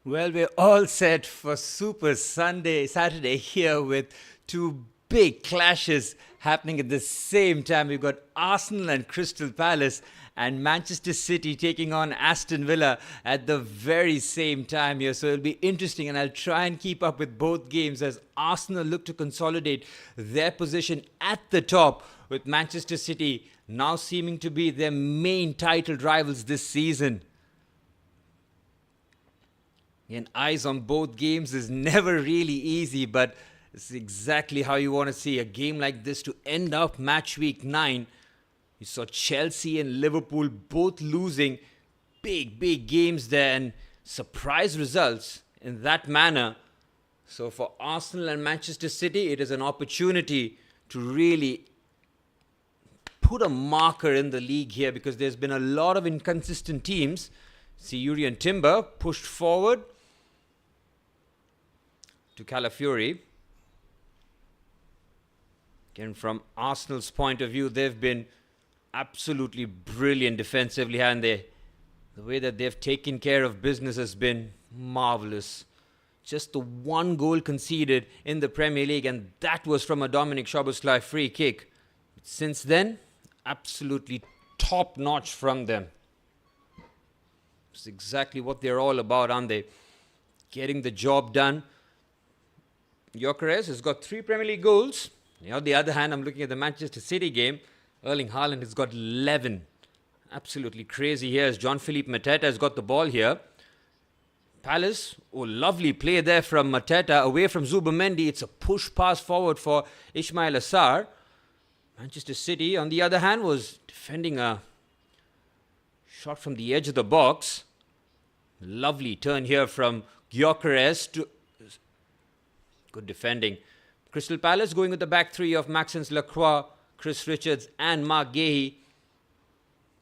Well, we're all set for Super Saturday here with two big clashes happening at the same time. We've got Arsenal and Crystal Palace and Manchester City taking on Aston Villa at the very same time here. So it'll be interesting, and I'll try and keep up with both games as Arsenal look to consolidate their position at the top, with Manchester City now seeming to be their main title rivals this season. And eyes on both games is never really easy, but it's exactly how you want to see a game like this to end up match week 9. You saw Chelsea and Liverpool both losing big games there and surprise results in that manner. So for Arsenal and Manchester City, it is an opportunity to really put a marker in the league here, because there's been a lot of inconsistent teams. See, Yuri and Timber pushed forward to Calafiori. Again, from Arsenal's point of view, they've been absolutely brilliant defensively, and the way that they've taken care of business has been marvellous. Just the one goal conceded in the Premier League, and that was from a Dominic Szoboszlai free kick. But since then, absolutely top-notch from them. It's exactly what they're all about, aren't they? Getting the job done. Gyökeres has got 3 Premier League goals. On the other hand, I'm looking at the Manchester City game. Erling Haaland has got 11. Absolutely crazy here as Jean-Philippe Mateta has got the ball here. Palace, lovely play there from Mateta away from Zubimendi. It's a push pass forward for Ismail Assar. Manchester City, on the other hand, was defending a shot from the edge of the box. Lovely turn here from Gyökeres to good defending. Crystal Palace going with the back three of Maxence Lacroix, Chris Richards and Mark Gahey.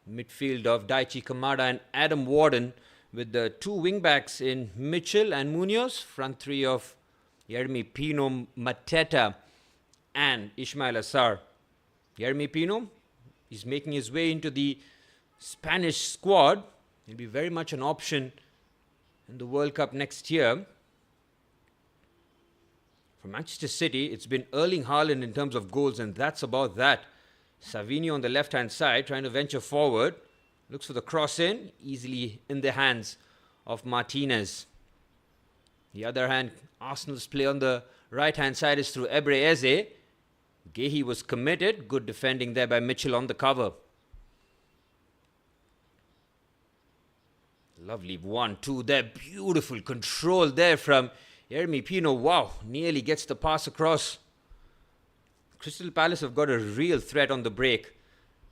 Midfield of Daichi Kamada and Adam Warden, with the 2 wingbacks in Mitchell and Munoz. Front three of Yeremy Pino, Mateta and Ismail Assar. Yeremy Pino is making his way into the Spanish squad. He'll be very much an option in the World Cup next year. For Manchester City, it's been Erling Haaland in terms of goals, and that's about that. Savinho on the left-hand side, trying to venture forward. Looks for the cross in, easily in the hands of Martinez. The other hand, Arsenal's play on the right-hand side is through Ebre Eze. Gahey was committed. Good defending there by Mitchell on the cover. Lovely 1-2 there. Beautiful control there from Yeremy Pino. Wow, nearly gets the pass across. Crystal Palace have got a real threat on the break,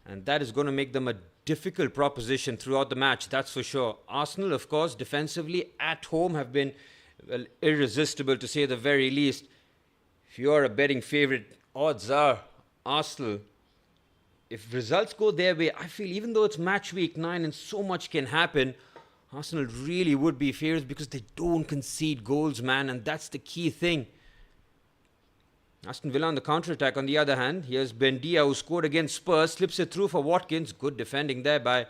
and that is going to make them a difficult proposition throughout the match, that's for sure. Arsenal, of course, defensively at home have been irresistible, to say the very least. If you are a betting favourite, odds are Arsenal. If results go their way, I feel even though it's match week 9 and so much can happen, Arsenal really would be favourites because they don't concede goals, man, and that's the key thing. Aston Villa on the counter-attack, on the other hand. Here's Bendia, who scored against Spurs, slips it through for Watkins. Good defending there by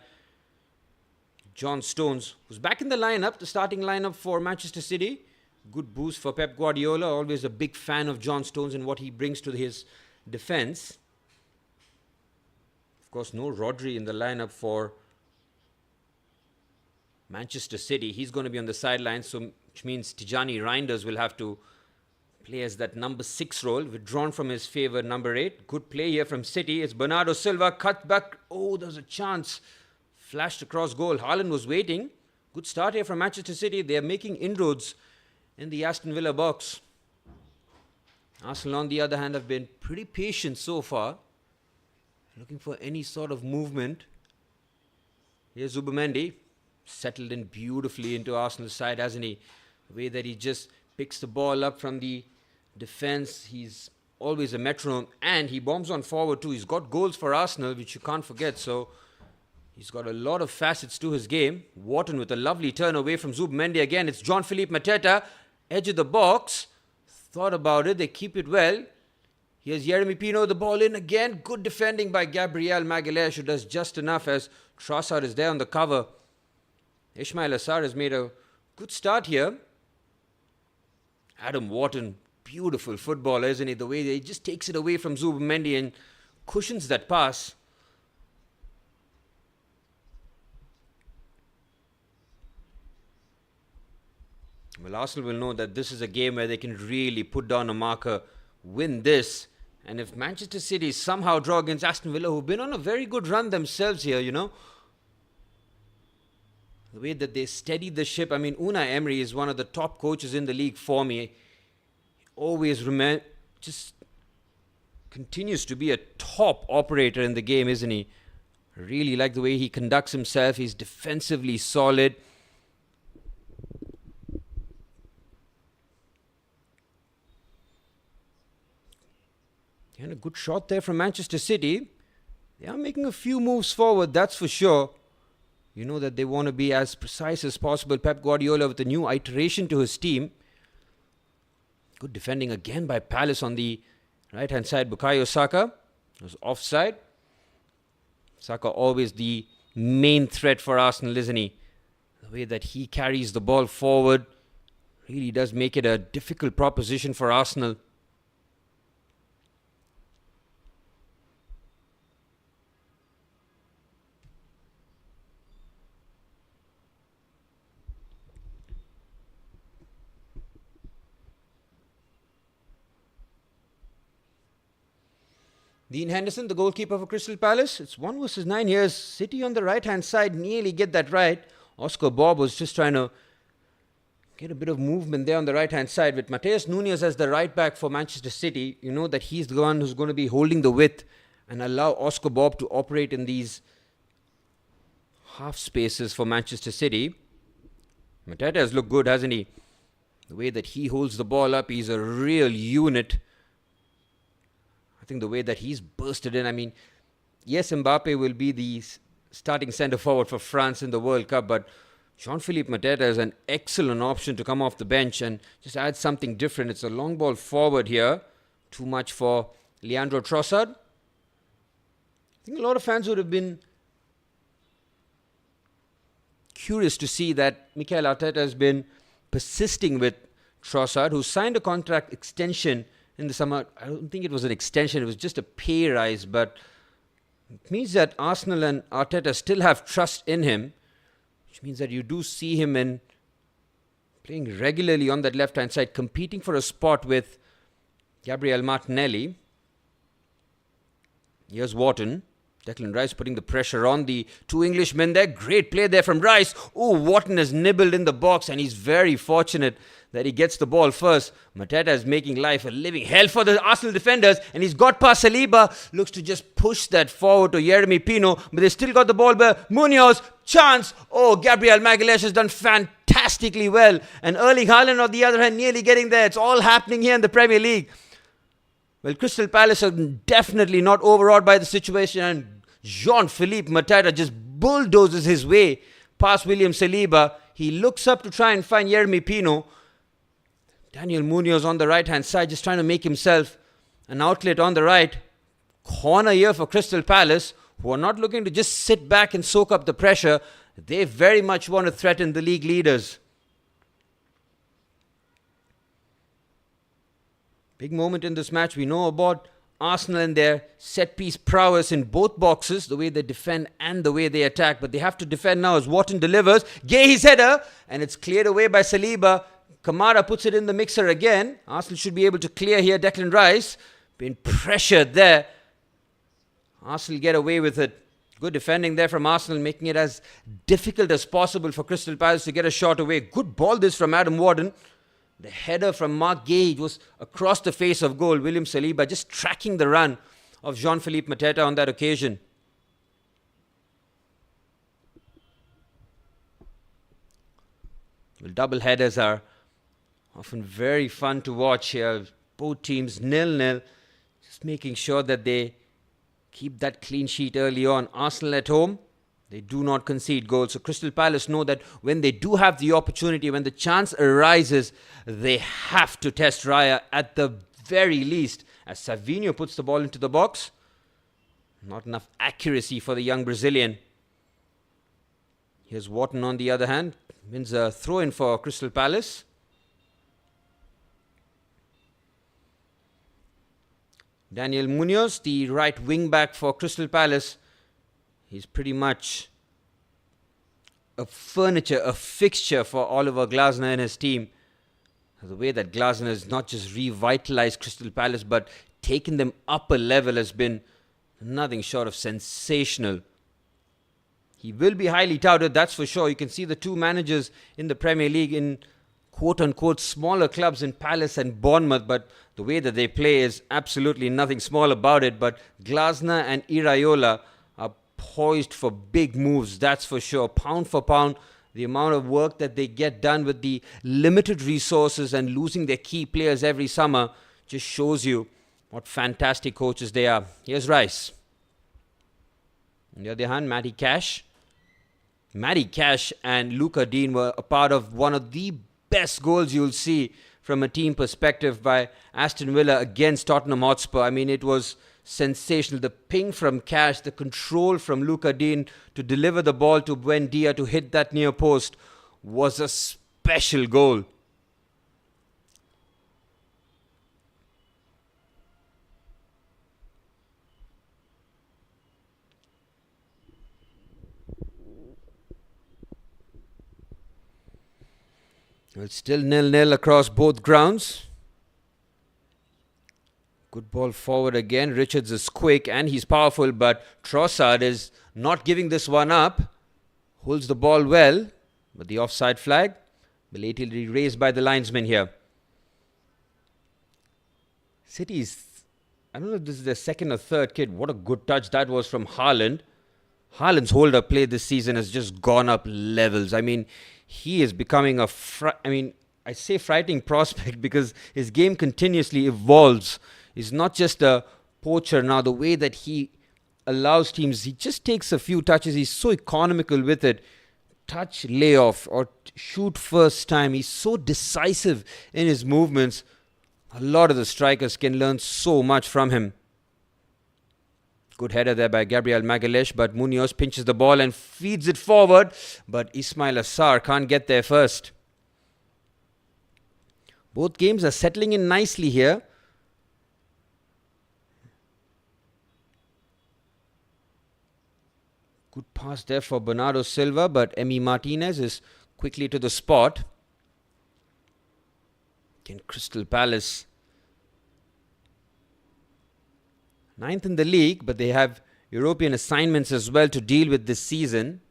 John Stones, who's back in the lineup, the starting lineup for Manchester City. Good boost for Pep Guardiola. Always a big fan of John Stones and what he brings to his defence. Of course, no Rodri in the lineup for Manchester City. He's going to be on the sidelines, which means Tijani Reinders will have to play as that number 6 role, withdrawn from his favour number 8. Good play here from City. It's Bernardo Silva, cut back. Oh, there's a chance. Flashed across goal. Haaland was waiting. Good start here from Manchester City. They are making inroads in the Aston Villa box. Arsenal, on the other hand, have been pretty patient so far, looking for any sort of movement. Here's Zubimendi. Settled in beautifully into Arsenal's side, hasn't he? The way that he just picks the ball up from the defence. He's always a metronome, and he bombs on forward too. He's got goals for Arsenal, which you can't forget, so he's got a lot of facets to his game. Wharton with a lovely turn away from Zubimendi again. It's Jean-Philippe Mateta, edge of the box. Thought about it, they keep it well. Here's Yeremy Pino, the ball in again. Good defending by Gabriel Magalhaes, who does just enough as Trossard is there on the cover. Ismail Assar has made a Good start here. Adam Wharton, beautiful footballer, isn't he? The way he just takes it away from Zubimendi and cushions that pass. Well, Arsenal will know that this is a game where they can really put down a marker, win this. And if Manchester City somehow draw against Aston Villa, who've been on a very good run themselves here, the way that they steady the ship. I mean, Unai Emery is one of the top coaches in the league for me. He always just continues to be a top operator in the game, isn't he? I really like the way he conducts himself. He's defensively solid. And a good shot there from Manchester City. They are making a few moves forward, that's for sure. You know that they want to be as precise as possible. Pep Guardiola with a new iteration to his team. Good defending again by Palace on the right-hand side. Bukayo Saka was offside. Saka always the main threat for Arsenal, isn't he? The way that he carries the ball forward really does make it a difficult proposition for Arsenal. Dean Henderson, the goalkeeper for Crystal Palace. It's 1 versus 9 here. City on the right-hand side nearly get that right. Oscar Bob was just trying to get a bit of movement there on the right-hand side. With Mateus Nunes as the right back for Manchester City, you know that he's the one who's going to be holding the width and allow Oscar Bob to operate in these half spaces for Manchester City. Mateta has looked good, hasn't he? The way that he holds the ball up, he's a real unit. I think the way that he's bursted in, I mean, yes, Mbappe will be the starting centre forward for France in the World Cup, but Jean-Philippe Mateta is an excellent option to come off the bench and just add something different. It's a long ball forward here. Too much for Leandro Trossard. I think a lot of fans would have been curious to see that Mikel Arteta has been persisting with Trossard, who signed a contract extension in the summer. I don't think it was an extension, it was just a pay rise, but it means that Arsenal and Arteta still have trust in him, which means that you do see him in playing regularly on that left-hand side, competing for a spot with Gabriel Martinelli. Here's Wharton. Declan Rice putting the pressure on the two Englishmen there. Great play there from Rice. Oh, Wharton has nibbled in the box and he's very fortunate that he gets the ball first. Mateta is making life a living hell for the Arsenal defenders and he's got past Saliba. Looks to just push that forward to Yeremy Pino, but they still got the ball there. Munoz, chance. Oh, Gabriel Magalhaes has done fantastically well. And Erling Haaland on the other hand nearly getting there. It's all happening here in the Premier League. Well, Crystal Palace are definitely not overawed by the situation and Jean-Philippe Mateta just bulldozes his way past William Saliba. He looks up to try and find Yeremy Pino. Daniel Munoz on the right-hand side just trying to make himself an outlet on the right. Corner here for Crystal Palace, who are not looking to just sit back and soak up the pressure. They very much want to threaten the league leaders. Big moment in this match. We know about Arsenal and their set-piece prowess in both boxes, the way they defend and the way they attack. But they have to defend now as Wharton delivers. Gay's header, and it's cleared away by Saliba. Kamara puts it in the mixer again. Arsenal should be able to clear here. Declan Rice being pressured there. Arsenal get away with it. Good defending there from Arsenal, making it as difficult as possible for Crystal Palace to get a shot away. Good ball this from Adam Wharton. The header from Mark Gay was across the face of goal. William Saliba just tracking the run of Jean-Philippe Mateta on that occasion. Well, double headers are often very fun to watch here. Both teams 0-0. Just making sure that they keep that clean sheet early on. Arsenal at home, they do not concede goals. So Crystal Palace know that when they do have the opportunity, when the chance arises, they have to test Raya at the very least. As Savinho puts the ball into the box, not enough accuracy for the young Brazilian. Here's Wharton on the other hand. Wins a throw-in for Crystal Palace. Daniel Munoz, the right wing-back for Crystal Palace. He's pretty much a fixture for Oliver Glasner and his team. The way that Glasner has not just revitalized Crystal Palace but taken them up a level has been nothing short of sensational. He will be highly touted, that's for sure. You can see the two managers in the Premier League in quote-unquote smaller clubs in Palace and Bournemouth, but the way that they play is absolutely nothing small about it. But Glasner and Iraola are poised for big moves, that's for sure. Pound for pound, the amount of work that they get done with the limited resources and losing their key players every summer just shows you what fantastic coaches they are. Here's Rice. On the other hand, Matty Cash and Luca Dean were a part of one of the best goals you'll see from a team perspective by Aston Villa against Tottenham Hotspur. I mean, it was sensational. The ping from Cash, the control from Luca Dean to deliver the ball to Buendia to hit that near post was a special goal. It's still 0-0 across both grounds. Good ball forward again. Richards is quick and he's powerful, but Trossard is not giving this one up. Holds the ball well, but the offside flag belatedly raised by the linesman here. City's, I don't know if this is their second or third kid. What a good touch that was from Haaland. Haaland's hold-up play this season has just gone up levels. I mean, he is becoming I say frightening prospect because his game continuously evolves. He's not just a poacher now. The way that he allows teams, he just takes a few touches. He's so economical with it. Touch, layoff, or shoot first time. He's so decisive in his movements. A lot of the strikers can learn so much from him. Good header there by Gabriel Magalhaes, but Munoz pinches the ball and feeds it forward. But Ismail Assar can't get there first. Both games are settling in nicely here. Good pass there for Bernardo Silva, but Emi Martinez is quickly to the spot. Again, Crystal Palace, 9th in the league, but they have European assignments as well to deal with this season.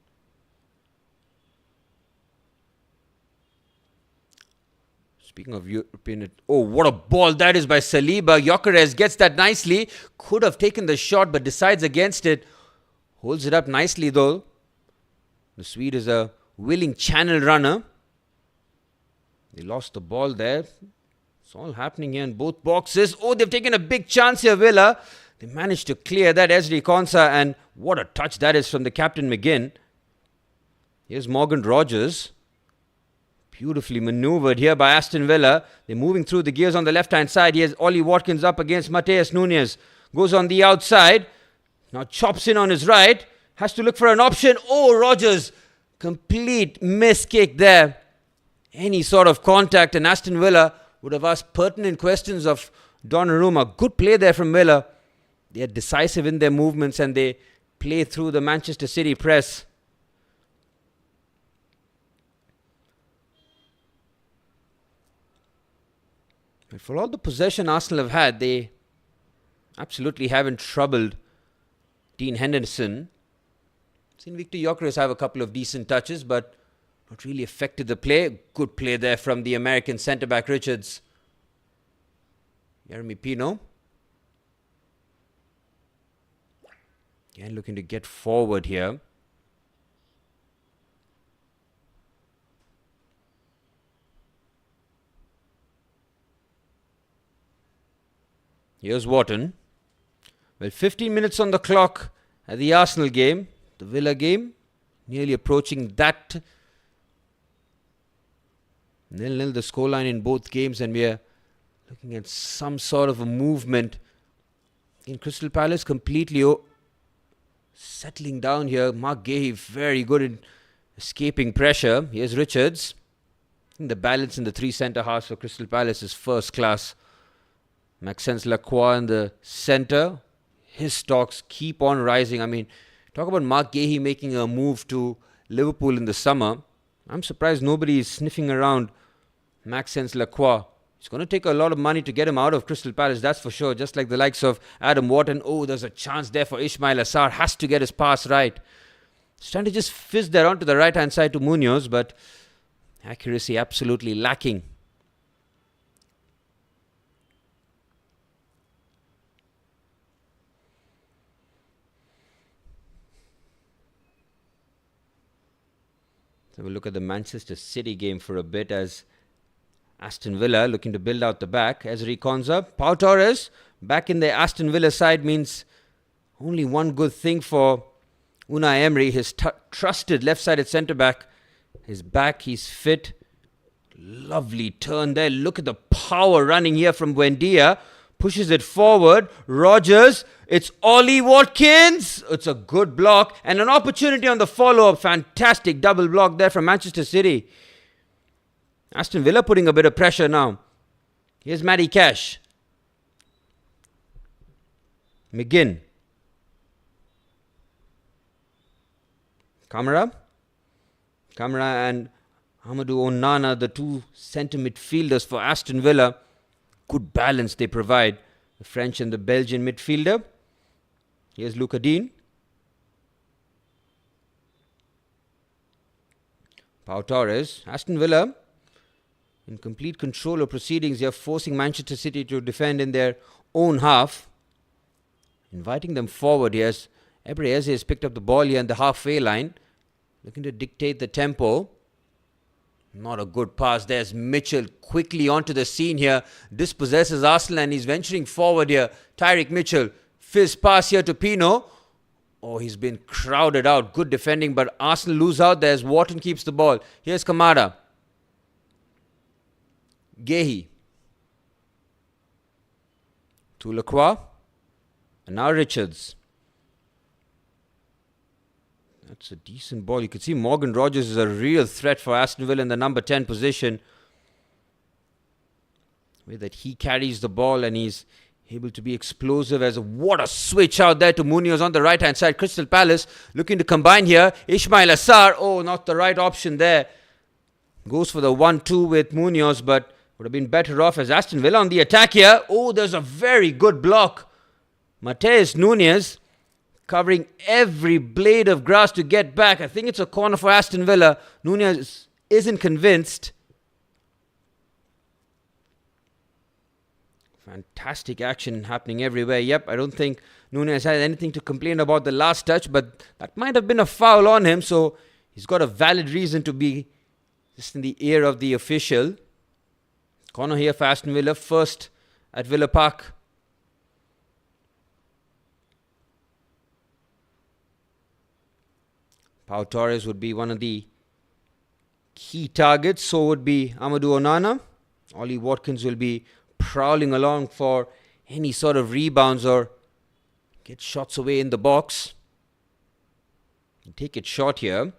Speaking of European, oh, what a ball that is by Saliba. Gyökeres gets that nicely. Could have taken the shot, but decides against it. Holds it up nicely though. The Swede is a willing channel runner. They lost the ball there. It's all happening here in both boxes. Oh, they've taken a big chance here, Villa. They managed to clear that, Ezri Konsa, and what a touch that is from the captain McGinn. Here's Morgan Rogers. Beautifully maneuvered here by Aston Villa. They're moving through the gears on the left-hand side. Here's Ollie Watkins up against Mateus Nunes. Goes on the outside. Now chops in on his right. Has to look for an option. Oh, Rogers. Complete miss kick there. Any sort of contact, and Aston Villa would have asked pertinent questions of Donnarumma. Good play there from Villa. They are decisive in their movements and they play through the Manchester City press. But for all the possession Arsenal have had, they absolutely haven't troubled Dean Henderson. Seen Victor Gyökeres have a couple of decent touches, but not really affected the play. Good play there from the American centre-back Richards. Jeremy Pino. Again, looking to get forward here. Here's Wharton. Well, 15 minutes on the clock at the Arsenal game. The Villa game, nearly approaching that. 0-0 the scoreline in both games, and we are looking at some sort of a movement in Crystal Palace. Completely settling down here. Mark Gahey very good in escaping pressure. Here's Richards. The balance in the three centre halves for Crystal Palace is first class. Maxence Lacroix in the centre. His stocks keep on rising. I mean, talk about Mark Gahey making a move to Liverpool in the summer. I'm surprised nobody is sniffing around Maxence Lacroix. It's going to take a lot of money to get him out of Crystal Palace, that's for sure. Just like the likes of Adam Wharton. Oh, there's a chance there for Ismail Assar. Has to get his pass right. He's trying to just fizz that onto the right-hand side to Munoz, but accuracy absolutely lacking. So we'll look at the Manchester City game for a bit as Aston Villa looking to build out the back. Ezri Konsa, Pau Torres back in the Aston Villa side means only one good thing for Unai Emery, his trusted left-sided centre-back. He's back, he's fit. Lovely turn there. Look at the power running here from Buendia. Pushes it forward. Rogers. It's Ollie Watkins. It's a good block. And an opportunity on the follow-up. Fantastic double block there from Manchester City. Aston Villa putting a bit of pressure now. Here's Matty Cash. McGinn. Kamara and Amadou Onana, the two centre midfielders for Aston Villa. Good balance they provide. The French and the Belgian midfielder. Here's Luca Dean. Pau Torres. Aston Villa in complete control of proceedings here, forcing Manchester City to defend in their own half. Inviting them forward. Yes, Ebre Eze has picked up the ball here in the halfway line. Looking to dictate the tempo. Not a good pass. There's Mitchell quickly onto the scene here. Dispossesses Arsenal and he's venturing forward here. Tyreek Mitchell. Fizz pass here to Pino. Oh, he's been crowded out. Good defending, but Arsenal lose out there as Wharton keeps the ball. Here's Kamada. Gahey. To Lacroix. And now Richards. That's a decent ball. You can see Morgan Rogers is a real threat for Aston Villa in the number 10 position. The way that he carries the ball and he's able to be explosive. What a switch out there to Munoz on the right hand side. Crystal Palace looking to combine here. Ismail Assar. Oh, not the right option there. Goes for the 1-2 with Munoz, but would have been better off as Aston Villa on the attack here. Oh, there's a very good block. Mateus Nunes covering every blade of grass to get back. I think it's a corner for Aston Villa. Nunes isn't convinced. Fantastic action happening everywhere. Yep, I don't think Nunes has anything to complain about the last touch, but that might have been a foul on him, so he's got a valid reason to be just in the ear of the official. Corner here for Aston Villa, first at Villa Park. Pau Torres would be one of the key targets. So would be Amadou Onana. Ollie Watkins will be prowling along for any sort of rebounds or get shots away in the box. Take it short here.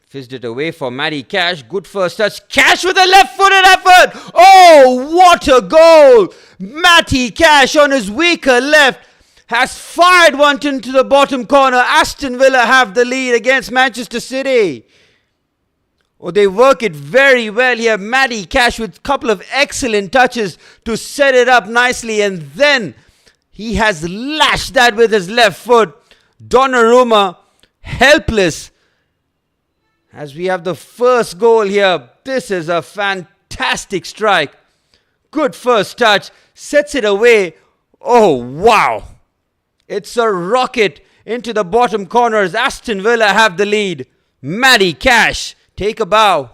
Fizzed it away for Matty Cash. Good first touch. Cash with a left-footed effort. Oh, what a goal. Matty Cash on his weaker left has fired one into the bottom corner. Aston Villa have the lead against Manchester City. Oh, they work it very well here. Matty Cash with a couple of excellent touches to set it up nicely. And then he has lashed that with his left foot. Donnarumma helpless. As we have the first goal here. This is a fantastic strike. Good first touch. Sets it away. Oh, wow. It's a rocket into the bottom corners. Aston Villa have the lead. Matty Cash, take a bow.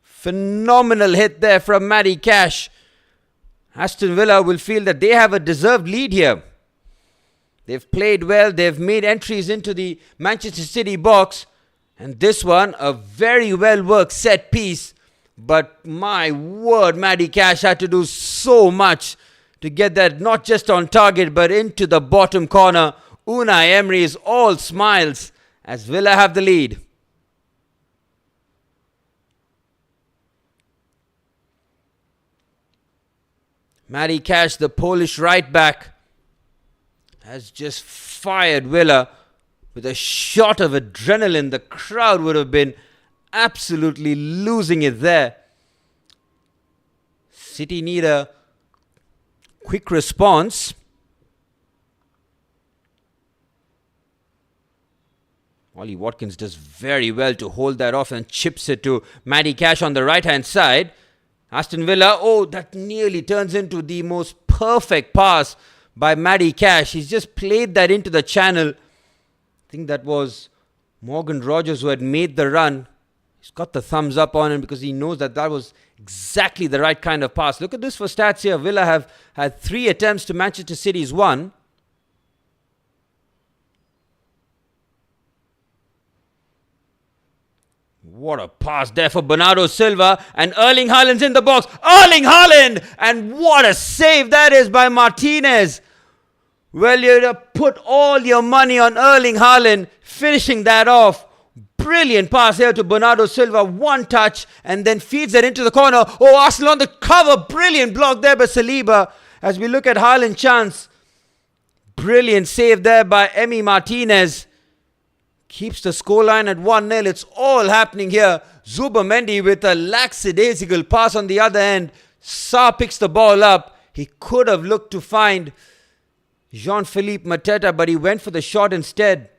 Phenomenal hit there from Matty Cash. Aston Villa will feel that they have a deserved lead here. They've played well. They've made entries into the Manchester City box. And this one, a very well worked set piece. But my word, Matty Cash had to do so much to get that not just on target but into the bottom corner. Unai Emery is all smiles as Villa have the lead. Matty Cash, the Polish right back, has just fired Villa with a shot of adrenaline. The crowd would have been absolutely losing it there. City need a quick response. Ollie Watkins does very well to hold that off and chips it to Matty Cash on the right-hand side. Aston Villa, that nearly turns into the most perfect pass by Matty Cash. He's just played that into the channel. I think that was Morgan Rogers who had made the run. He's got the thumbs up on him because he knows that was exactly the right kind of pass. Look at this for stats here. Villa have had 3 attempts to Manchester City's 1. What a pass there for Bernardo Silva, and Erling Haaland's in the box. Erling Haaland! And what a save that is by Martinez. Well, you put all your money on Erling Haaland finishing that off. Brilliant pass here to Bernardo Silva. One touch and then feeds it into the corner. Arsenal on the cover. Brilliant block there by Saliba. As we look at Haaland's chance. Brilliant save there by Emi Martinez. Keeps the scoreline at 1-0. It's all happening here. Zubimendi with a lackadaisical pass on the other end. Sarr picks the ball up. He could have looked to find Jean-Philippe Mateta, but he went for the shot instead.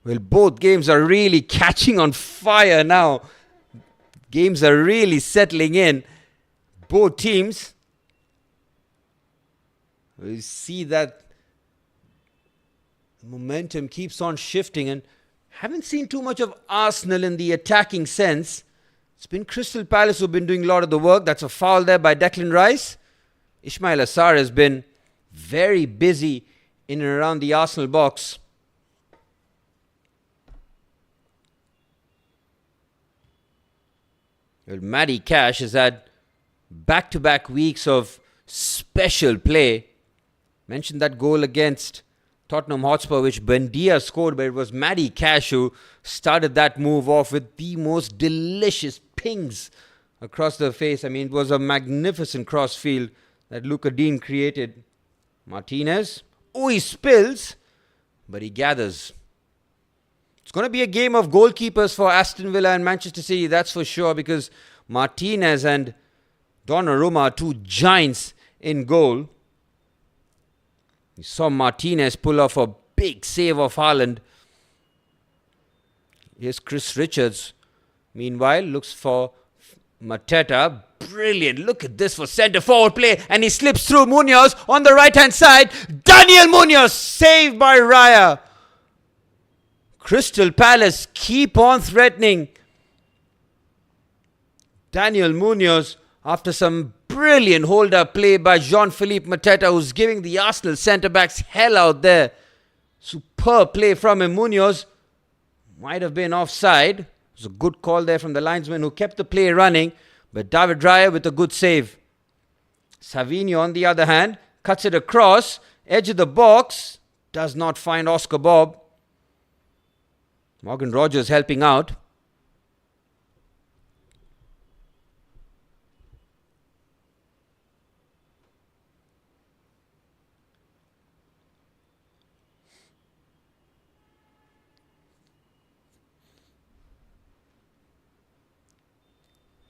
Well, both games are really catching on fire now. Games are really settling in. Both teams. We see that momentum keeps on shifting, and haven't seen too much of Arsenal in the attacking sense. It's been Crystal Palace who've been doing a lot of the work. That's a foul there by Declan Rice. Ismail Assar has been very busy in and around the Arsenal box. Well, Matty Cash has had back-to-back weeks of special play. Mentioned that goal against Tottenham Hotspur, which Buendia scored, but it was Matty Cash who started that move off with the most delicious pings across the face. I mean, it was a magnificent cross field that Luca Dean created. Martinez. He spills, but he gathers. It's going to be a game of goalkeepers for Aston Villa and Manchester City, that's for sure, because Martinez and Donnarumma are 2 giants in goal. We saw Martinez pull off a big save of Haaland. Here's Chris Richards. Meanwhile, looks for Mateta. Brilliant. Look at this for centre forward play. And he slips through Munoz on the right hand side. Daniel Munoz saved by Raya. Crystal Palace keep on threatening. Daniel Munoz, after some brilliant hold-up play by Jean-Philippe Mateta, who's giving the Arsenal centre-backs hell out there. Superb play from him. Munoz might have been offside. It was a good call there from the linesman who kept the play running. But David Raya with a good save. Savinho, on the other hand, cuts it across. Edge of the box. Does not find Oscar Bob. Morgan Rogers helping out.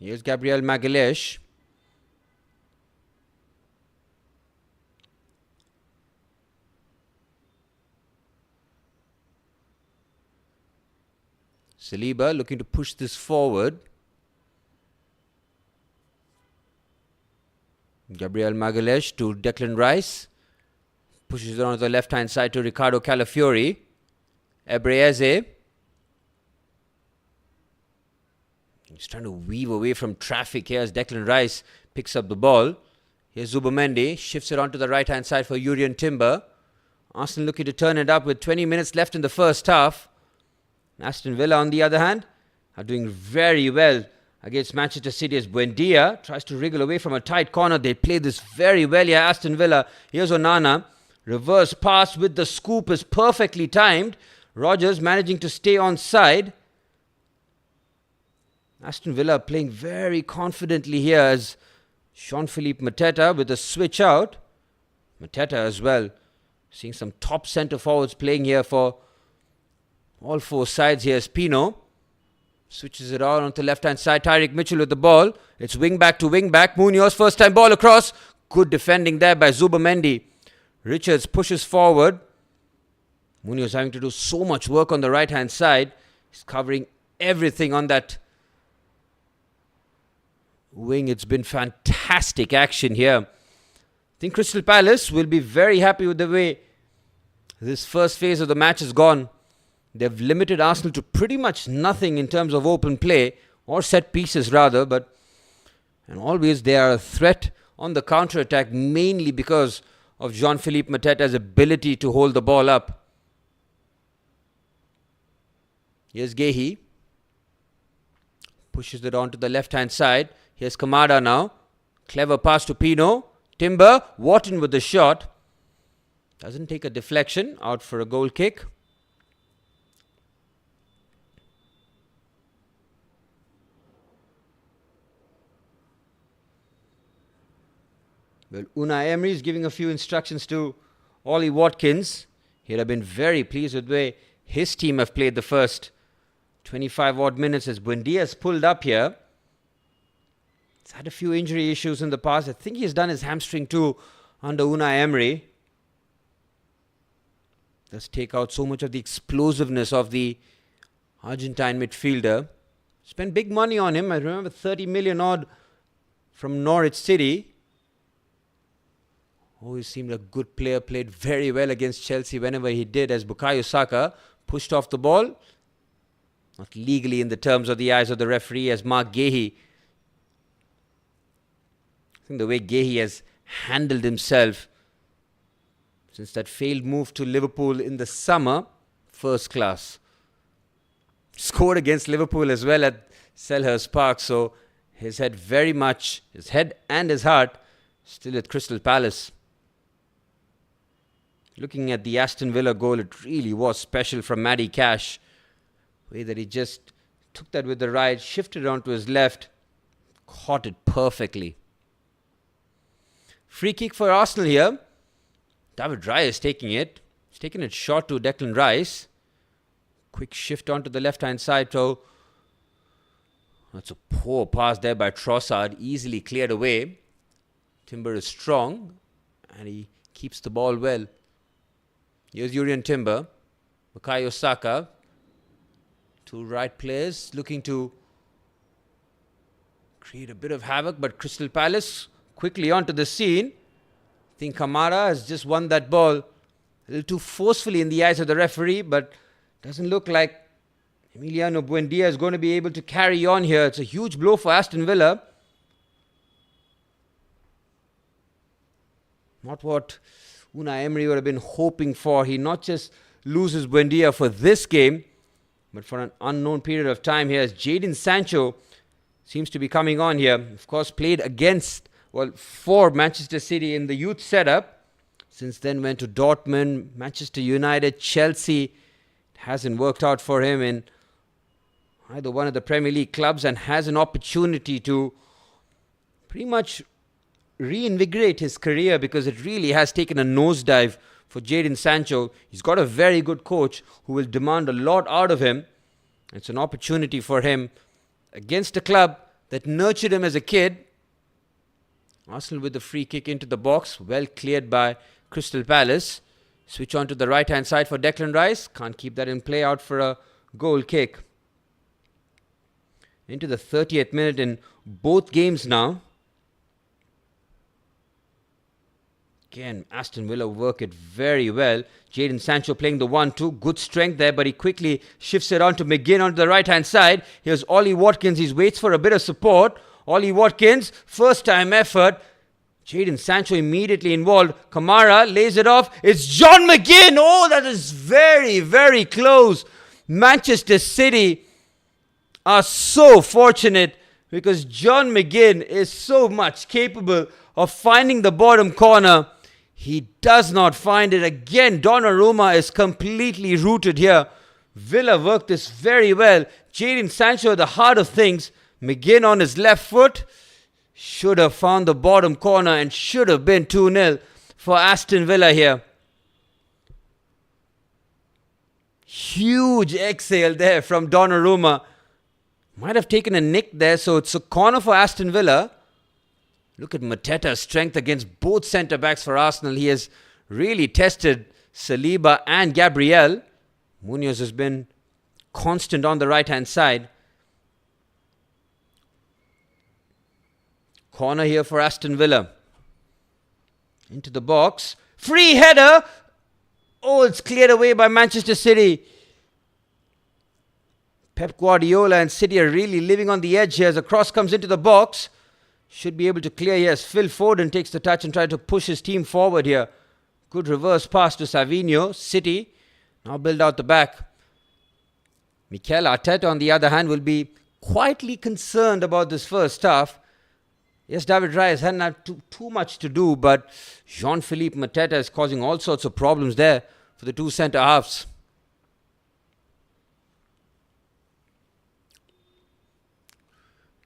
Here's Gabriel Magalhaes. Saliba looking to push this forward. Gabriel Magalhaes to Declan Rice. Pushes it on the left-hand side to Ricardo Calafiori. Ebreze. He's trying to weave away from traffic here as Declan Rice picks up the ball. Here's Zubimendi. Shifts it onto the right-hand side for Jurrien Timber. Arsenal looking to turn it up with 20 minutes left in the first half. Aston Villa, on the other hand, are doing very well against Manchester City as Buendia tries to wriggle away from a tight corner. They play this very well here, Aston Villa. Here's Onana. Reverse pass with the scoop is perfectly timed. Rogers managing to stay on side. Aston Villa playing very confidently here as Jean-Philippe Mateta with a switch out. Mateta as well. Seeing some top centre forwards playing here for all four sides. Here's Pino. Switches it on onto the left-hand side. Tyrick Mitchell with the ball. It's wing back to wing back. Munoz first time ball across. Good defending there by Zubamendi. Richards pushes forward. Munoz having to do so much work on the right-hand side. He's covering everything on that wing. It's been fantastic action here. I think Crystal Palace will be very happy with the way this first phase of the match has gone. They've limited Arsenal to pretty much nothing in terms of open play, or set pieces rather, and always they are a threat on the counter-attack, mainly because of Jean-Philippe Mateta's ability to hold the ball up. Here's Gehi. Pushes it on to the left-hand side. Here's Kamada now. Clever pass to Pino. Timber. Wharton with the shot. Doesn't take a deflection. Out for a goal kick. Well, Unai Emery is giving a few instructions to Ollie Watkins. He'll have been very pleased with the way his team have played the first 25 odd minutes as Buendia's pulled up here. He's had a few injury issues in the past. I think he's done his hamstring too under Unai Emery. Does take out so much of the explosiveness of the Argentine midfielder. Spent big money on him. I remember 30 million odd from Norwich City. Always seemed a good player, played very well against Chelsea whenever he did, as Bukayo Saka pushed off the ball. Not legally in the terms of the eyes of the referee, as Mark Gehi. I think the way Gehi has handled himself since that failed move to Liverpool in the summer, first class. Scored against Liverpool as well at Selhurst Park, so his head and his heart still at Crystal Palace. Looking at the Aston Villa goal, it really was special from Matty Cash. The way that he just took that with the right, shifted onto his left, caught it perfectly. Free kick for Arsenal here. David Raya is taking it. He's taking it short to Declan Rice. Quick shift onto the left-hand side. So that's a poor pass there by Trossard. Easily cleared away. Timber is strong and he keeps the ball well. Here's Urian Timber. Bukayo Saka. Two right players looking to create a bit of havoc, but Crystal Palace quickly onto the scene. I think Kamara has just won that ball a little too forcefully in the eyes of the referee, but doesn't look like Emiliano Buendia is going to be able to carry on here. It's a huge blow for Aston Villa. Not what Unai Emery would have been hoping for. He not just loses Buendia for this game, but for an unknown period of time here, as Jadon Sancho seems to be coming on here. Of course, played for Manchester City in the youth setup. Since then went to Dortmund, Manchester United, Chelsea. It hasn't worked out for him in either one of the Premier League clubs, and has an opportunity to pretty much reinvigorate his career, because it really has taken a nosedive for Jadon Sancho. He's got a very good coach who will demand a lot out of him. It's an opportunity for him against a club that nurtured him as a kid. Arsenal with the free kick into the box, well cleared by Crystal Palace. Switch on to the right hand side for Declan Rice. Can't keep that in play, out for a goal kick. Into the 30th minute in both games now. Again, Aston Villa work it very well. Jadon Sancho playing the 1-2. Good strength there, but he quickly shifts it on to McGinn onto the right-hand side. Here's Ollie Watkins. He waits for a bit of support. Ollie Watkins, first-time effort. Jadon Sancho immediately involved. Kamara lays it off. It's John McGinn. Oh, that is very, very close. Manchester City are so fortunate, because John McGinn is so much capable of finding the bottom corner. He does not find it. Again, Donnarumma is completely rooted here. Villa worked this very well. Jadon Sancho at the heart of things. McGinn on his left foot. Should have found the bottom corner and should have been 2-0 for Aston Villa here. Huge exhale there from Donnarumma. Might have taken a nick there, so it's a corner for Aston Villa. Look at Mateta's strength against both centre-backs for Arsenal. He has really tested Saliba and Gabriel. Munoz has been constant on the right-hand side. Corner here for Aston Villa. Into the box. Free header. Oh, it's cleared away by Manchester City. Pep Guardiola and City are really living on the edge here as a cross comes into the box. Should be able to clear. Yes, Phil Foden takes the touch and tries to push his team forward here. Good reverse pass to Savinho. City now build out the back. Mikel Arteta, on the other hand, will be quietly concerned about this first half. Yes, David Raya hasn't had too much to do, but Jean-Philippe Mateta is causing all sorts of problems there for the two centre-halves.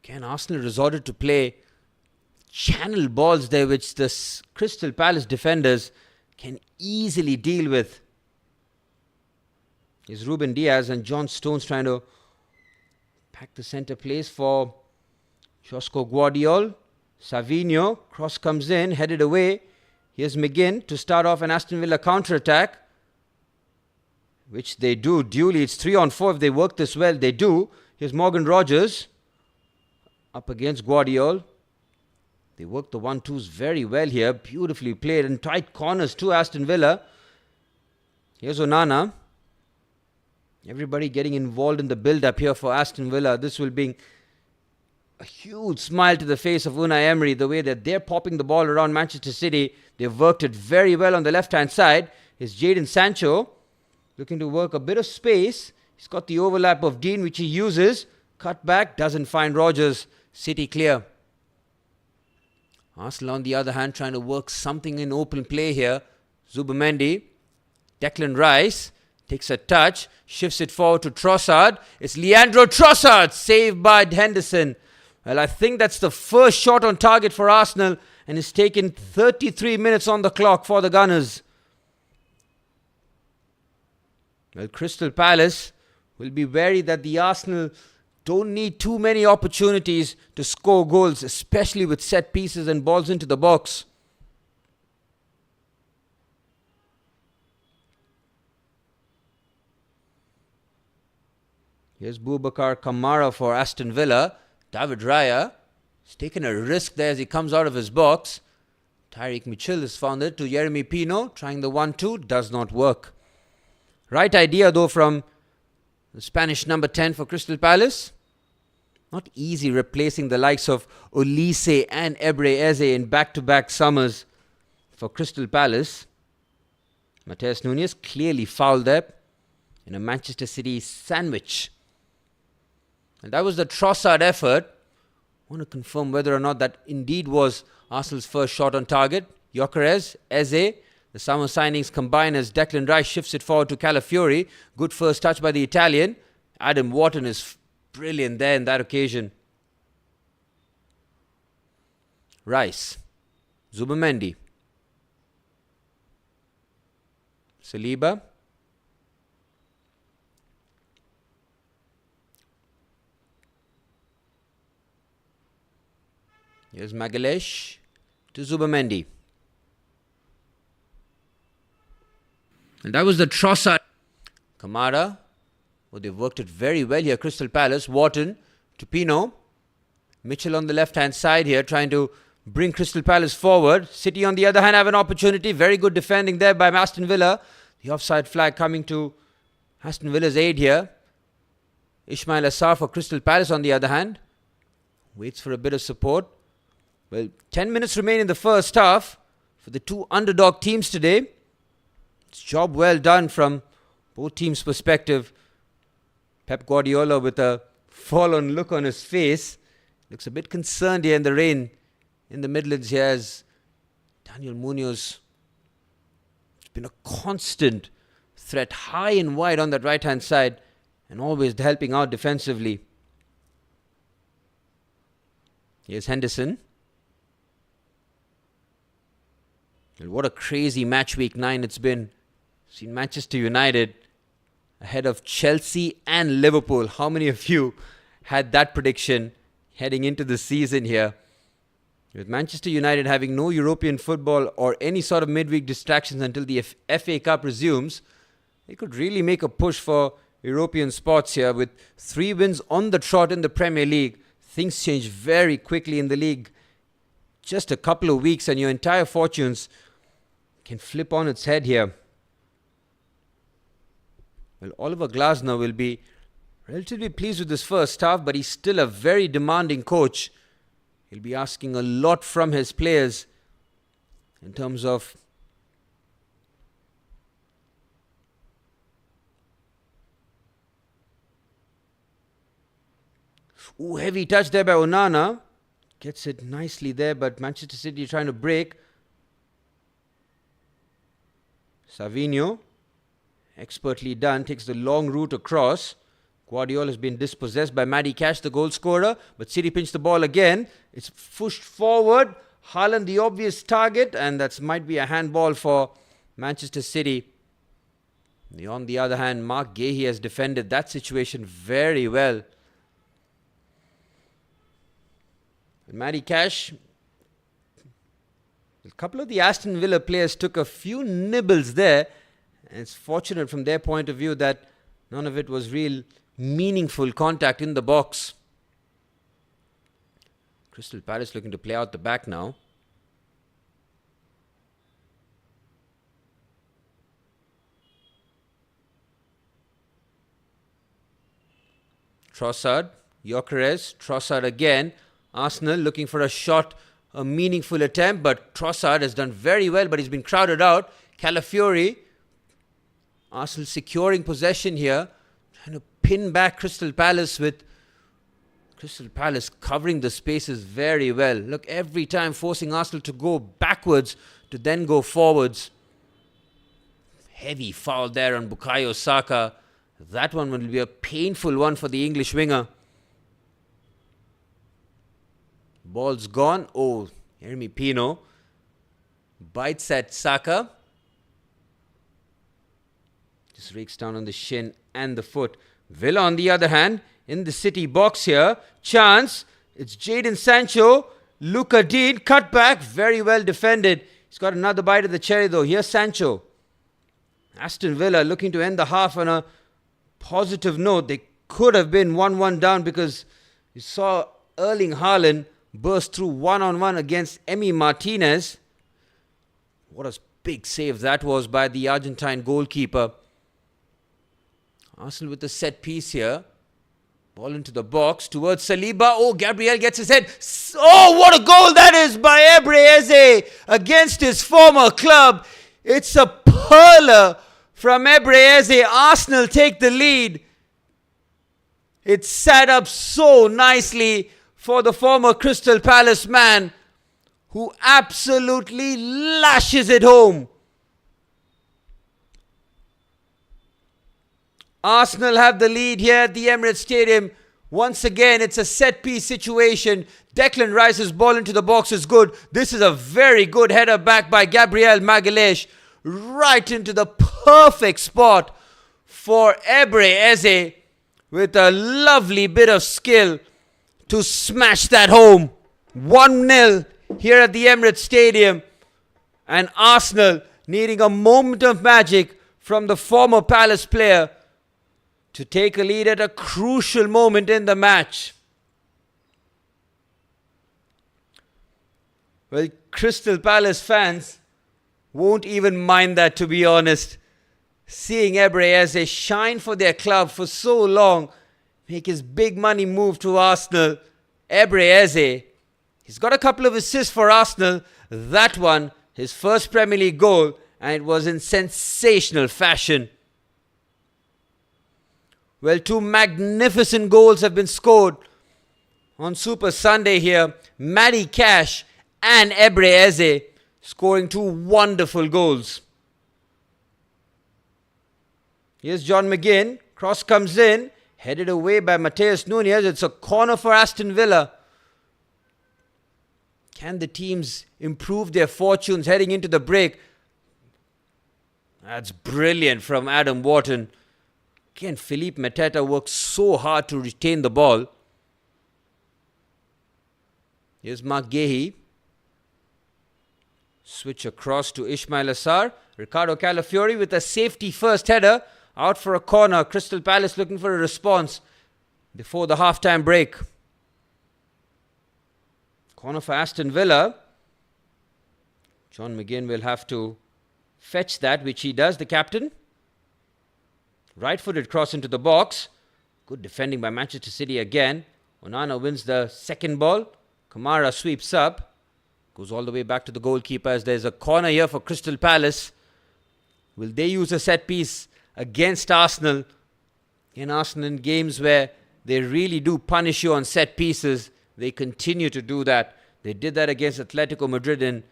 Again, Arsenal resorted to play channel balls there, which the Crystal Palace defenders can easily deal with. Here's Ruben Diaz and John Stones trying to pack the centre place for Josko Guardiola. Savinho, cross comes in, headed away. Here's McGinn to start off an Aston Villa counter-attack, which they do duly. It's 3-on-4 if they work this well. They do. Here's Morgan Rogers up against Guardiola. They work the 1-2s very well here. Beautifully played and tight corners to Aston Villa. Here's Onana. Everybody getting involved in the build-up here for Aston Villa. This will be a huge smile to the face of Unai Emery, the way that they're popping the ball around Manchester City. They've worked it very well on the left-hand side. Here's Jadon Sancho looking to work a bit of space. He's got the overlap of Dean, which he uses. Cut back, doesn't find Rogers. City clear. Arsenal, on the other hand, trying to work something in open play here. Zubimendi. Declan Rice takes a touch, shifts it forward to Trossard. It's Leandro Trossard, saved by Henderson. Well, I think that's the first shot on target for Arsenal, and it's taken 33 minutes on the clock for the Gunners. Well, Crystal Palace will be wary that the Arsenal don't need too many opportunities to score goals, especially with set pieces and balls into the box. Here's Boubacar Kamara for Aston Villa. David Raya has taken a risk there as he comes out of his box. Tyreek Mitchell has found it to Jeremy Pino. Trying the 1-2. Does not work. Right idea though from the Spanish number 10 for Crystal Palace. Not easy replacing the likes of Olise and Ebre Eze in back-to-back summers for Crystal Palace. Mateus Nunes clearly fouled there in a Manchester City sandwich. And that was the Trossard effort. I want to confirm whether or not that indeed was Arsenal's first shot on target. Gyökeres, Eze, the summer signings combine as Declan Rice shifts it forward to Calafiori. Good first touch by the Italian. Adam Wharton is brilliant there in that occasion. Rice, Zubimendi, Saliba. Here's Magalhaes to Zubimendi. And that was the Trossard. Kamara. Oh, they've worked it very well here. Crystal Palace. Wharton to Pino. Mitchell on the left-hand side here trying to bring Crystal Palace forward. City on the other hand have an opportunity. Very good defending there by Aston Villa. The offside flag coming to Aston Villa's aid here. Ismail Assar for Crystal Palace on the other hand. Waits for a bit of support. Well, 10 minutes remain in the first half for the two underdog teams today. It's job well done from both teams' perspective. Pep Guardiola with a fallen look on his face. Looks a bit concerned here in the rain in the Midlands here as Daniel Munoz been a constant threat high and wide on that right-hand side and always helping out defensively. Here's Henderson. And what a crazy match week 9 it's been. Seen Manchester United ahead of Chelsea and Liverpool. How many of you had that prediction heading into the season here? With Manchester United having no European football or any sort of midweek distractions until the FA Cup resumes, they could really make a push for European spots here. With 3 wins on the trot in the Premier League, things change very quickly in the league. Just a couple of weeks and your entire fortunes can flip on its head here. Well, Oliver Glasner will be relatively pleased with this first half, but he's still a very demanding coach. He'll be asking a lot from his players in terms of heavy touch there by Onana. Gets it nicely there, but Manchester City trying to break. Savinho, expertly done, takes the long route across. Guardiola has been dispossessed by Matty Cash, the goal scorer, but City pinch the ball again. It's pushed forward. Haaland, the obvious target, and that might be a handball for Manchester City. On the other hand, Mark Gahey has defended that situation very well. Matty Cash, a couple of the Aston Villa players took a few nibbles there. And it's fortunate from their point of view that none of it was real meaningful contact in the box. Crystal Palace looking to play out the back now. Trossard, Gyökeres, Trossard again. Arsenal looking for a shot, a meaningful attempt, but Trossard has done very well, but he's been crowded out. Calafiori, Arsenal securing possession here, trying to pin back Crystal Palace, with Crystal Palace covering the spaces very well. Look, every time forcing Arsenal to go backwards to then go forwards. Heavy foul there on Bukayo Saka. That one will be a painful one for the English winger. Ball's gone. Oh, Jeremy Pino bites at Saka. Just rakes down on the shin and the foot. Villa, on the other hand, in the City box here. Chance. It's Jadon Sancho. Luka Dean. Cut back. Very well defended. He's got another bite of the cherry though. Here's Sancho. Aston Villa looking to end the half on a positive note. They could have been 1-1 down because you saw Erling Haaland burst through one-on-one against Emi Martinez. What a big save that was by the Argentine goalkeeper. Arsenal with the set piece here. Ball into the box towards Saliba. Oh, Gabriel gets his head. Oh, what a goal that is by Ebre Eze against his former club. It's a pearler from Ebre Eze. Arsenal take the lead. It's set up so nicely for the former Crystal Palace man, who absolutely lashes it home. Arsenal have the lead here at the Emirates Stadium. Once again, it's a set-piece situation. Declan Rice's ball into the box is good. This is a very good header back by Gabriel Magalhaes. Right into the perfect spot for Ebre Eze with a lovely bit of skill to smash that home. 1-0 here at the Emirates Stadium. And Arsenal needing a moment of magic from the former Palace player to take a lead at a crucial moment in the match. Well, Crystal Palace fans won't even mind that, to be honest. Seeing Ebre Eze shine for their club for so long, make his big money move to Arsenal. Ebre Eze, he's got a couple of assists for Arsenal. That one, his first Premier League goal, and it was in sensational fashion. Well, 2 magnificent goals have been scored on Super Sunday here. Matty Cash and Ebre Eze scoring 2 wonderful goals. Here's John McGinn. Cross comes in. Headed away by Mateus Nunes. It's a corner for Aston Villa. Can the teams improve their fortunes heading into the break? That's brilliant from Adam Wharton. Again, Philippe Mateta works so hard to retain the ball. Here's Mark Gahey. Switch across to Ismail Assar. Ricardo Calafiori with a safety first header. Out for a corner. Crystal Palace looking for a response before the halftime break. Corner for Aston Villa. John McGinn will have to fetch that, which he does, the captain. Right-footed cross into the box. Good defending by Manchester City again. Onana wins the second ball. Kamara sweeps up. Goes all the way back to the goalkeeper as there's a corner here for Crystal Palace. Will they use a set piece against Arsenal? In Arsenal, in games where they really do punish you on set pieces, they continue to do that. They did that against Atletico Madrid in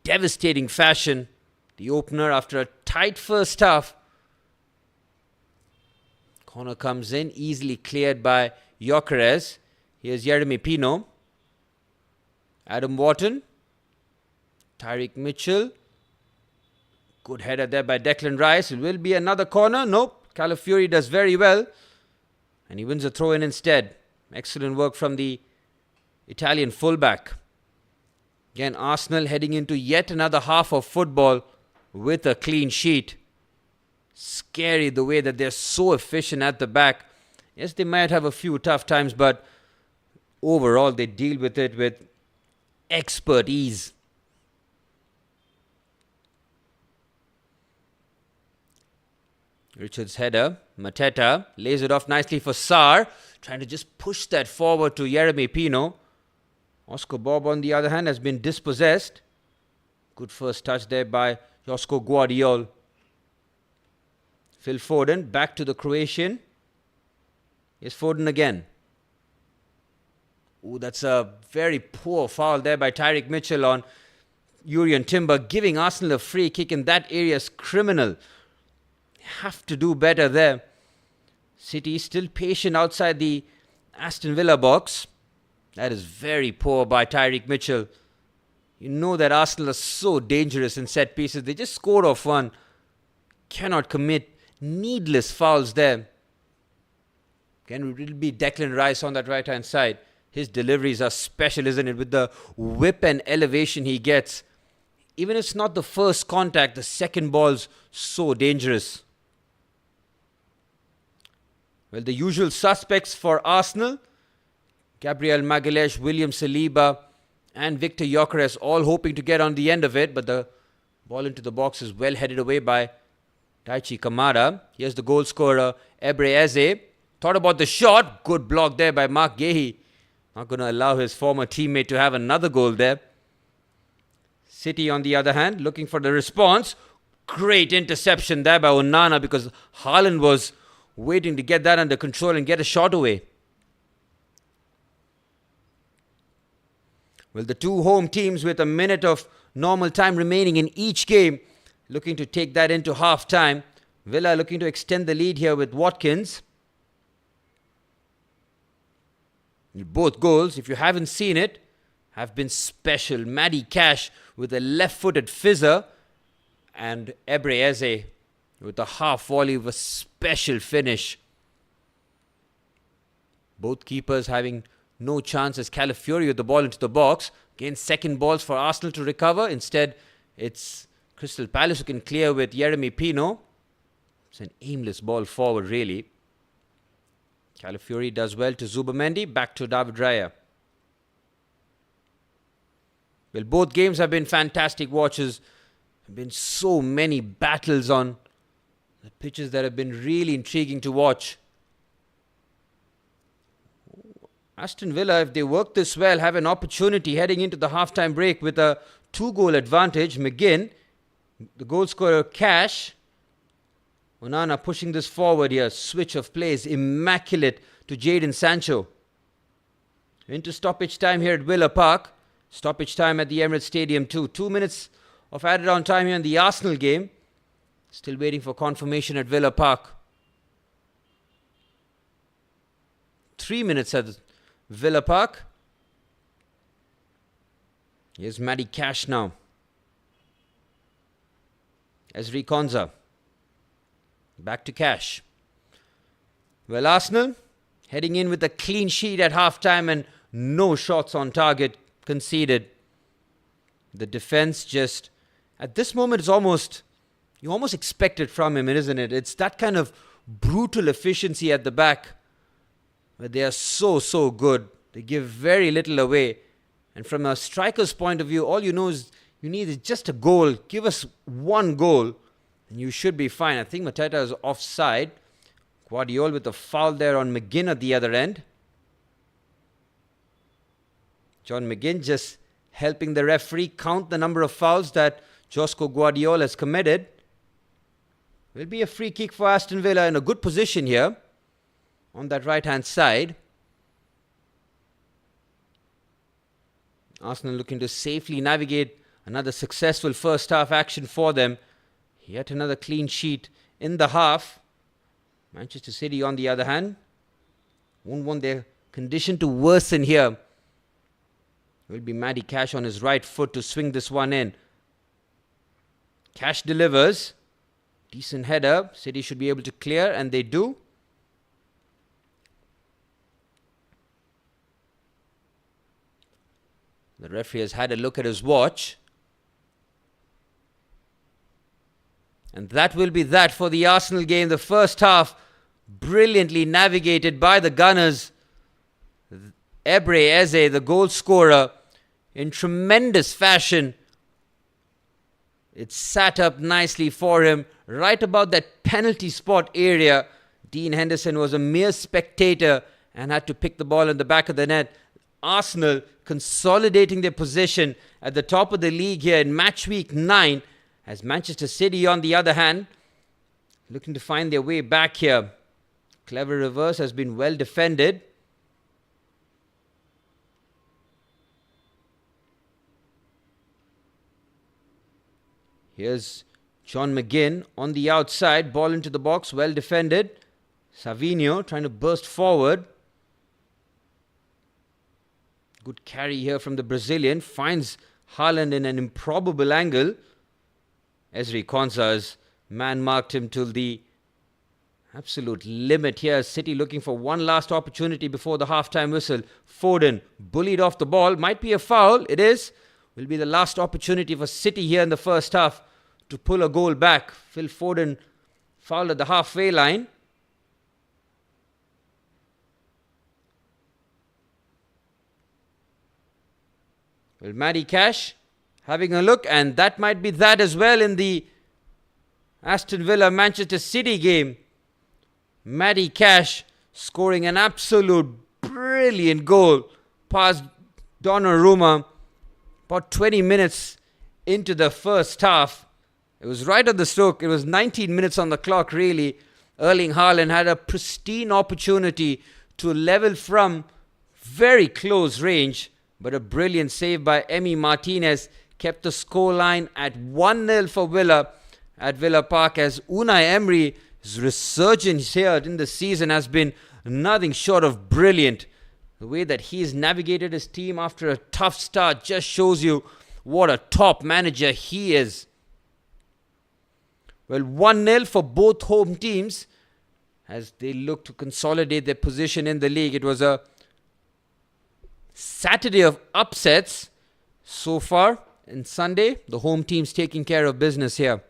devastating fashion. The opener after a tight first half. Corner comes in, easily cleared by Gyökeres. Here's Yeremy Pino. Adam Wharton. Tyreek Mitchell. Good header there by Declan Rice. It will be another corner. Nope. Calafiori does very well. And he wins a throw-in instead. Excellent work from the Italian fullback. Again, Arsenal heading into yet another half of football with a clean sheet. Scary the way that they're so efficient at the back. Yes, they might have a few tough times, but overall they deal with it with expert ease. Richards' header. Mateta lays it off nicely for Sarr. Trying to just push that forward to Yeremy Pino. Oscar Bob, on the other hand, has been dispossessed. Good first touch there by Josko Guardiol. Phil Foden back to the Croatian. Here's Foden again. Ooh, that's a very poor foul there by Tyreek Mitchell on Jurrien Timber. Giving Arsenal a free kick in that area is criminal. Have to do better there. City still patient outside the Aston Villa box. That is very poor by Tyreek Mitchell. You know that Arsenal are so dangerous in set pieces. They just scored off one. Cannot commit needless fouls there. Again, it will be Declan Rice on that right-hand side. His deliveries are special, isn't it? With the whip and elevation he gets. Even if it's not the first contact, the second ball's so dangerous. Well, the usual suspects for Arsenal, Gabriel Magalhaes, William Saliba and Victor Gyökeres all hoping to get on the end of it, but the ball into the box is well headed away by Daichi Kamada. Here's the goal scorer, Ebre Eze. Thought about the shot. Good block there by Mark Gahey. Not going to allow his former teammate to have another goal there. City, on the other hand, looking for the response. Great interception there by Onana because Haaland was waiting to get that under control and get a shot away. Well, the two home teams with a minute of normal time remaining in each game looking to take that into half-time. Villa looking to extend the lead here with Watkins. Both goals, if you haven't seen it, have been special. Matty Cash with a left-footed fizzer and Ebre Eze with a half volley with a special finish. Both keepers having no chance as Calafiori with the ball into the box. Again, second balls for Arsenal to recover. Instead, it's Crystal Palace who can clear with Yeremy Pino. It's an aimless ball forward, really. Calafiori does well to Zubimendi. Back to David Raya. Well, both games have been fantastic watches. There have been so many battles on the pitches that have been really intriguing to watch. Aston Villa, if they work this well, have an opportunity heading into the halftime break with a 2-goal advantage. McGinn, the goal scorer, Cash. Onana pushing this forward here. Switch of plays, immaculate to Jadon Sancho. Into stoppage time here at Villa Park. Stoppage time at the Emirates Stadium too. 2 minutes of added on time here in the Arsenal game. Still waiting for confirmation at Villa Park. 3 minutes at Villa Park. Here's Matty Cash now. Ezri Konsa. Back to Cash. Well, Arsenal heading in with a clean sheet at halftime and no shots on target conceded. The defense just, at this moment, is you almost expect it from him, isn't it? It's that kind of brutal efficiency at the back where they are so good. They give very little away. And from a striker's point of view, all you need is just a goal. Give us one goal and you should be fine. I think Mateta is offside. Guardiola with a foul there on McGinn at the other end. John McGinn just helping the referee count the number of fouls that Josko Guardiola has committed. Will be a free kick for Aston Villa in a good position here on that right-hand side. Arsenal looking to safely navigate another successful first half action for them. Yet another clean sheet in the half. Manchester City, on the other hand, won't want their condition to worsen here. Will be Matty Cash on his right foot to swing this one in. Cash delivers. Decent header. City should be able to clear, and they do. The referee has had a look at his watch. And that will be that for the Arsenal game. The first half brilliantly navigated by the Gunners. Ebre Eze, the goal scorer, in tremendous fashion. It sat up nicely for him right about that penalty spot area. Dean Henderson was a mere spectator and had to pick the ball in the back of the net. Arsenal consolidating their position at the top of the league here in match week 9, as Manchester City, on the other hand, looking to find their way back here. Clever reverse has been well defended. Here's John McGinn on the outside. Ball into the box, well defended. Savinho trying to burst forward. Good carry here from the Brazilian. Finds Haaland in an improbable angle. Ezri Konsa's man marked him till the absolute limit here. City looking for one last opportunity before the halftime whistle. Foden bullied off the ball. Might be a foul. It is. Will be the last opportunity for City here in the first half to pull a goal back. Phil Foden fouled at the halfway line. Well, Matty Cash having a look, and that might be that as well in the Aston Villa Manchester City game. Matty Cash scoring an absolute brilliant goal past Donnarumma about 20 minutes into the first half. It was right at the stroke. It was 19 minutes on the clock, really. Erling Haaland had a pristine opportunity to level from very close range, but a brilliant save by Emi Martinez kept the scoreline at 1-0 for Villa at Villa Park, as Unai Emery's resurgence here in the season has been nothing short of brilliant. The way that he's navigated his team after a tough start just shows you what a top manager he is. Well, 1-0 for both home teams as they look to consolidate their position in the league. It was a Saturday of upsets so far, and Sunday, the home team's taking care of business here.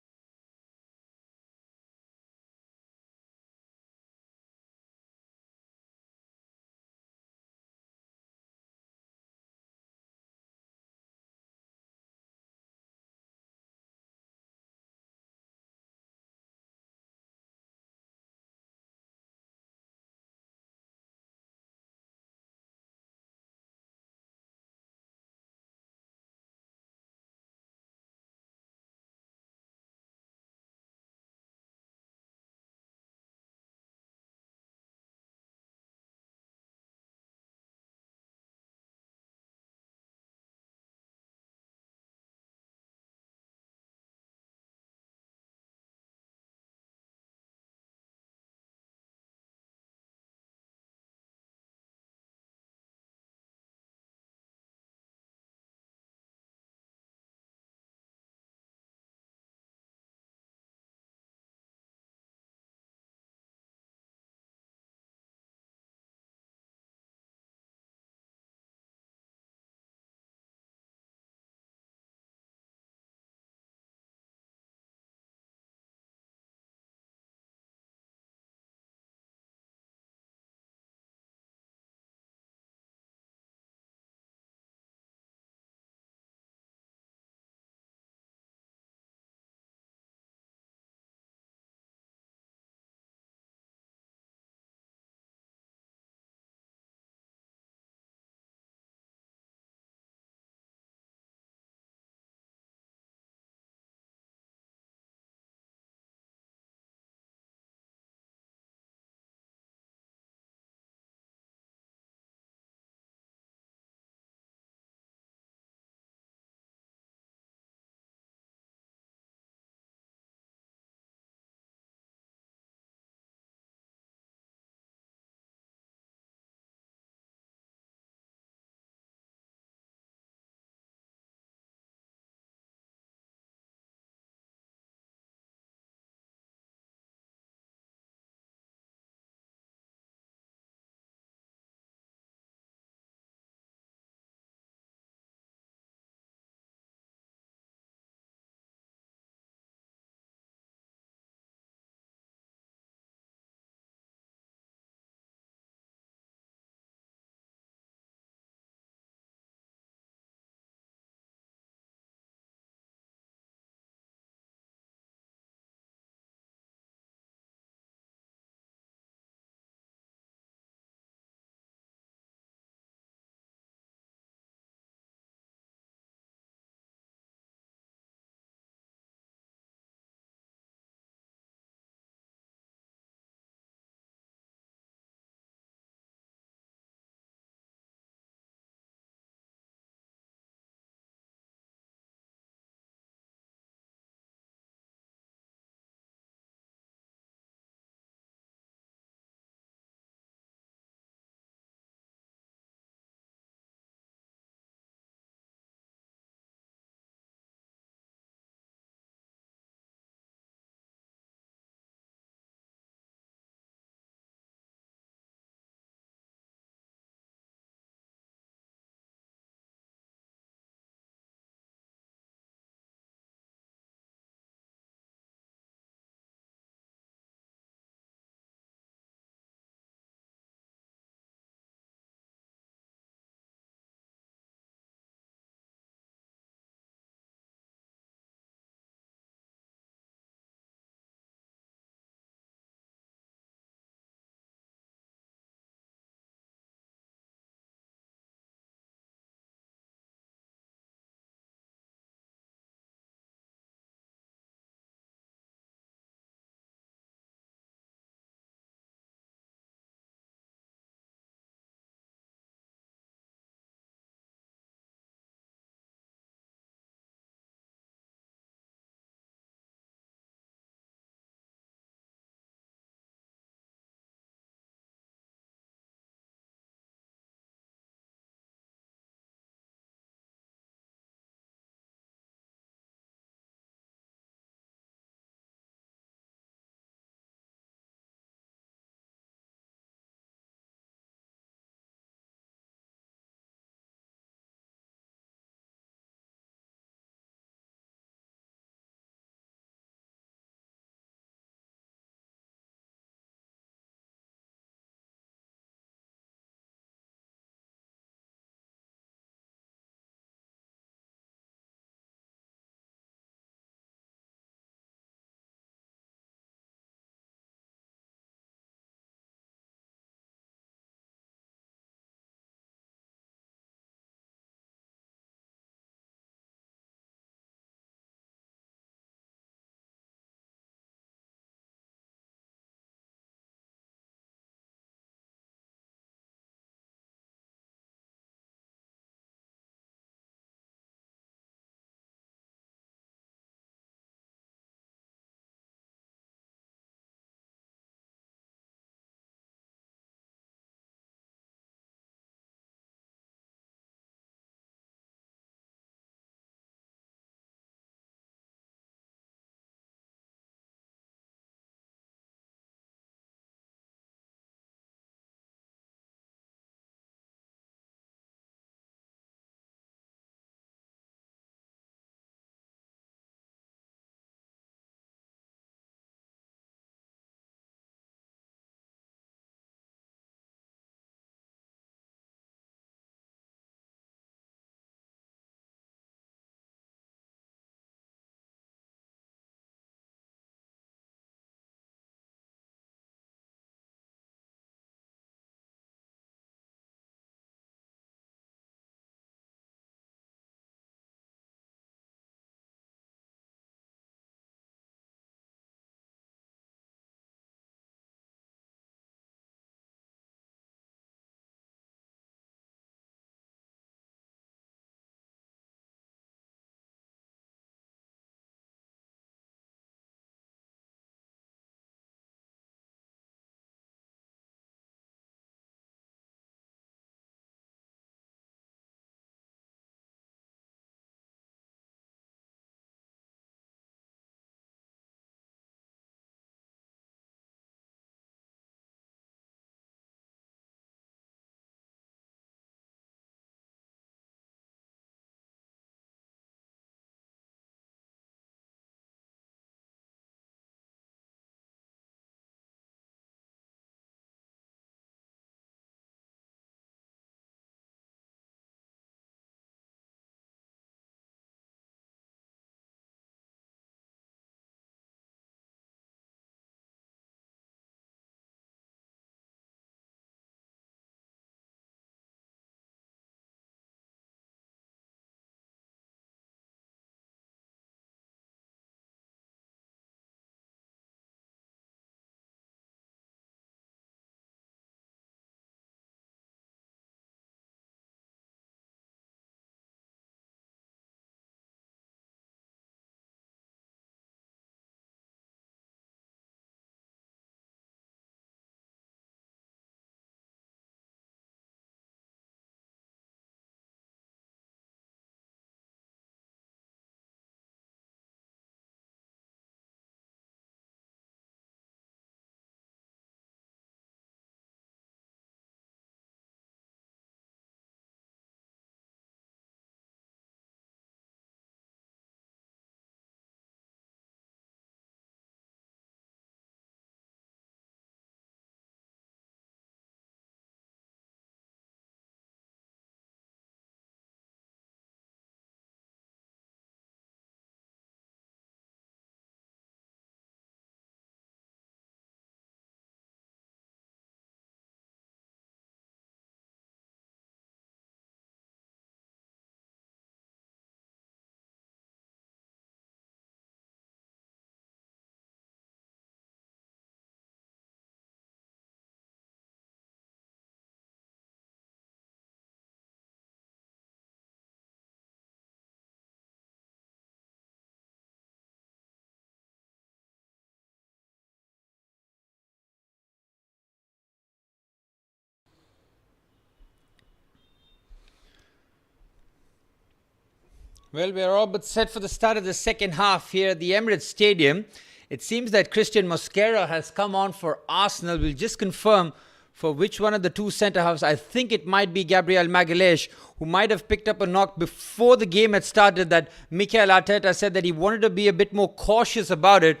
Well, we're all but set for the start of the second half here at the Emirates Stadium. It seems that Christian Mosquera has come on for Arsenal. We'll just confirm for which one of the two centre-halves. I think it might be Gabriel Magalhaes, who might have picked up a knock before the game had started, that Mikel Arteta said that he wanted to be a bit more cautious about it.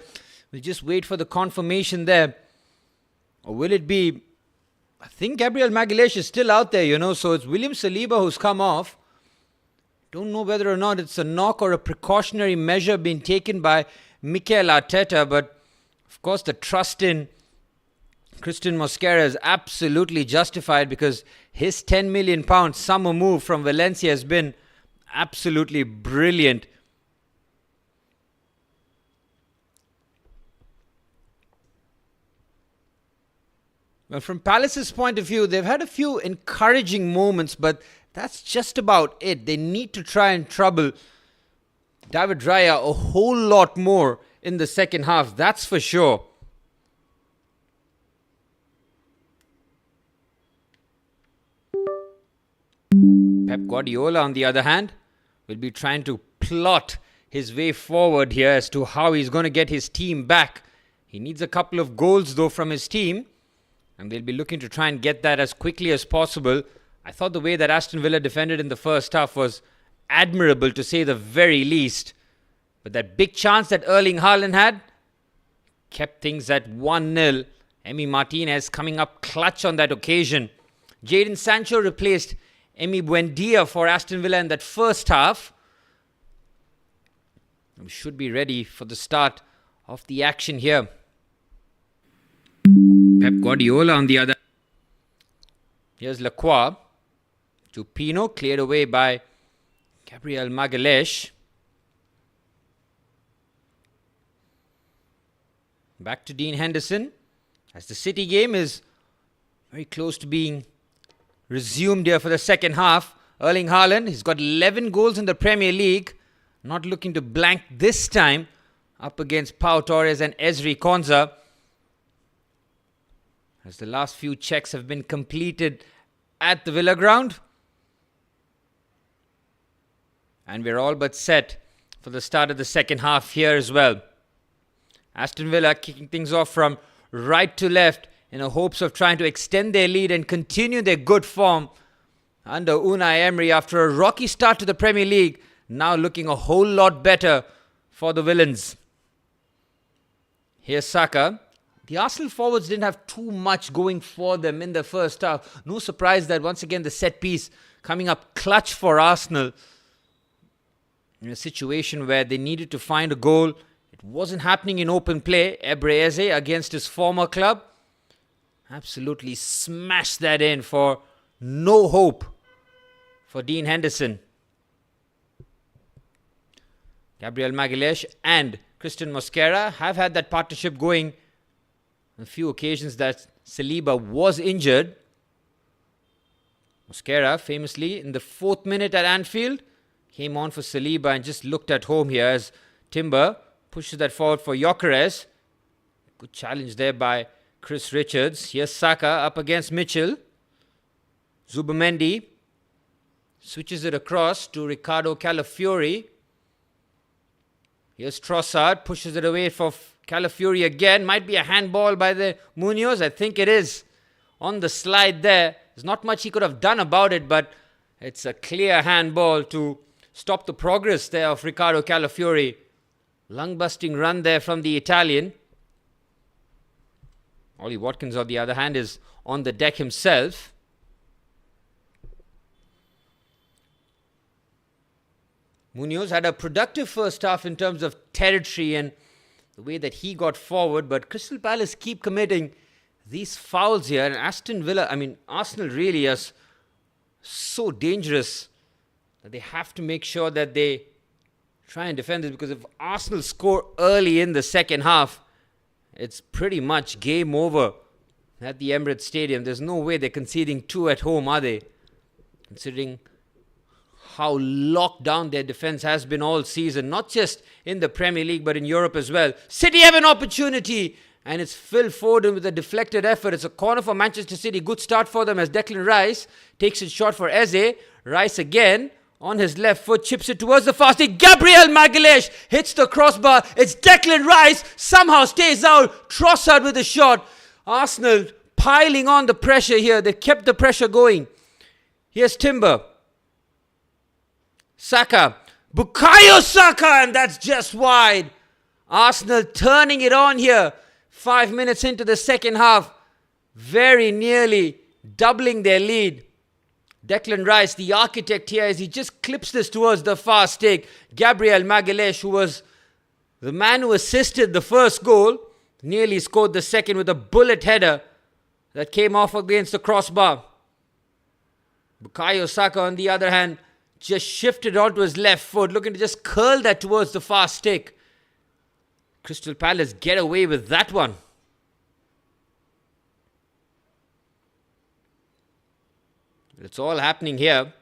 We'll just wait for the confirmation there. Or will it be... I think Gabriel Magalhaes is still out there, so it's William Saliba who's come off. Don't know whether or not it's a knock or a precautionary measure being taken by Mikel Arteta, but of course the trust in Christian Mosquera is absolutely justified because his £10 million summer move from Valencia has been absolutely brilliant. Well, from Palace's point of view, they've had a few encouraging moments, but that's just about it. They need to try and trouble David Raya a whole lot more in the second half, that's for sure. Pep Guardiola, on the other hand, will be trying to plot his way forward here as to how he's going to get his team back. He needs a couple of goals, though, from his team, and they'll be looking to try and get that as quickly as possible. I thought the way that Aston Villa defended in the first half was admirable, to say the very least. But that big chance that Erling Haaland had kept things at 1-0. Emi Martinez coming up clutch on that occasion. Jadon Sancho replaced Emi Buendia for Aston Villa in that first half. We should be ready for the start of the action here. Pep Guardiola on the other. Here's Lacroix. To Pino, cleared away by Gabriel Magalhaes. Back to Dean Henderson, as the City game is very close to being resumed here for the second half. Erling Haaland, he's got 11 goals in the Premier League. Not looking to blank this time up against Pau Torres and Ezri Konsa, as the last few checks have been completed at the Villa ground. And we're all but set for the start of the second half here as well. Aston Villa kicking things off from right to left in the hopes of trying to extend their lead and continue their good form under Unai Emery after a rocky start to the Premier League. Now looking a whole lot better for the Villains. Here's Saka. The Arsenal forwards didn't have too much going for them in the first half. No surprise that once again the set piece coming up clutch for Arsenal. In a situation where they needed to find a goal. It wasn't happening in open play. Ebre Eze against his former club absolutely smashed that in for no hope for Dean Henderson. Gabriel Magalhaes and Christian Mosquera have had that partnership going on a few occasions that Saliba was injured. Mosquera famously in the 4th minute at Anfield came on for Saliba and just looked at home here as Timber pushes that forward for Gyökeres. Good challenge there by Chris Richards. Here's Saka up against Mitchell. Zubimendi switches it across to Ricardo Calafiori. Here's Trossard, pushes it away for Calafiori again. Might be a handball by the Munoz. I think it is. On the slide there. There's not much he could have done about it, but it's a clear handball to stop the progress there of Ricardo Calafiori. Lung-busting run there from the Italian. Ollie Watkins, on the other hand, is on the deck himself. Munoz had a productive first half in terms of territory and the way that he got forward, but Crystal Palace keep committing these fouls here, and Arsenal really is so dangerous that they have to make sure that they try and defend this, because if Arsenal score early in the second half, it's pretty much game over at the Emirates Stadium. There's no way they're conceding 2 at home, are they? Considering how locked down their defense has been all season, not just in the Premier League but in Europe as well. City have an opportunity, and it's Phil Foden with a deflected effort. It's a corner for Manchester City. Good start for them as Declan Rice takes it shot for Eze. Rice again on his left foot, chips it towards the far stick. Gabriel Magalhaes hits the crossbar. It's Declan Rice, somehow stays out. Trossard with a shot. Arsenal piling on the pressure here. They kept the pressure going. Here's Timber. Saka. Bukayo Saka, and that's just wide. Arsenal turning it on here. 5 minutes into the second half. Very nearly doubling their lead. Declan Rice, the architect here, as he just clips this towards the far stick. Gabriel Magalhaes, who was the man who assisted the first goal, nearly scored the second with a bullet header that came off against the crossbar. Bukayo Saka, on the other hand, just shifted onto his left foot, looking to just curl that towards the far stick. Crystal Palace get away with that one. It's all happening here.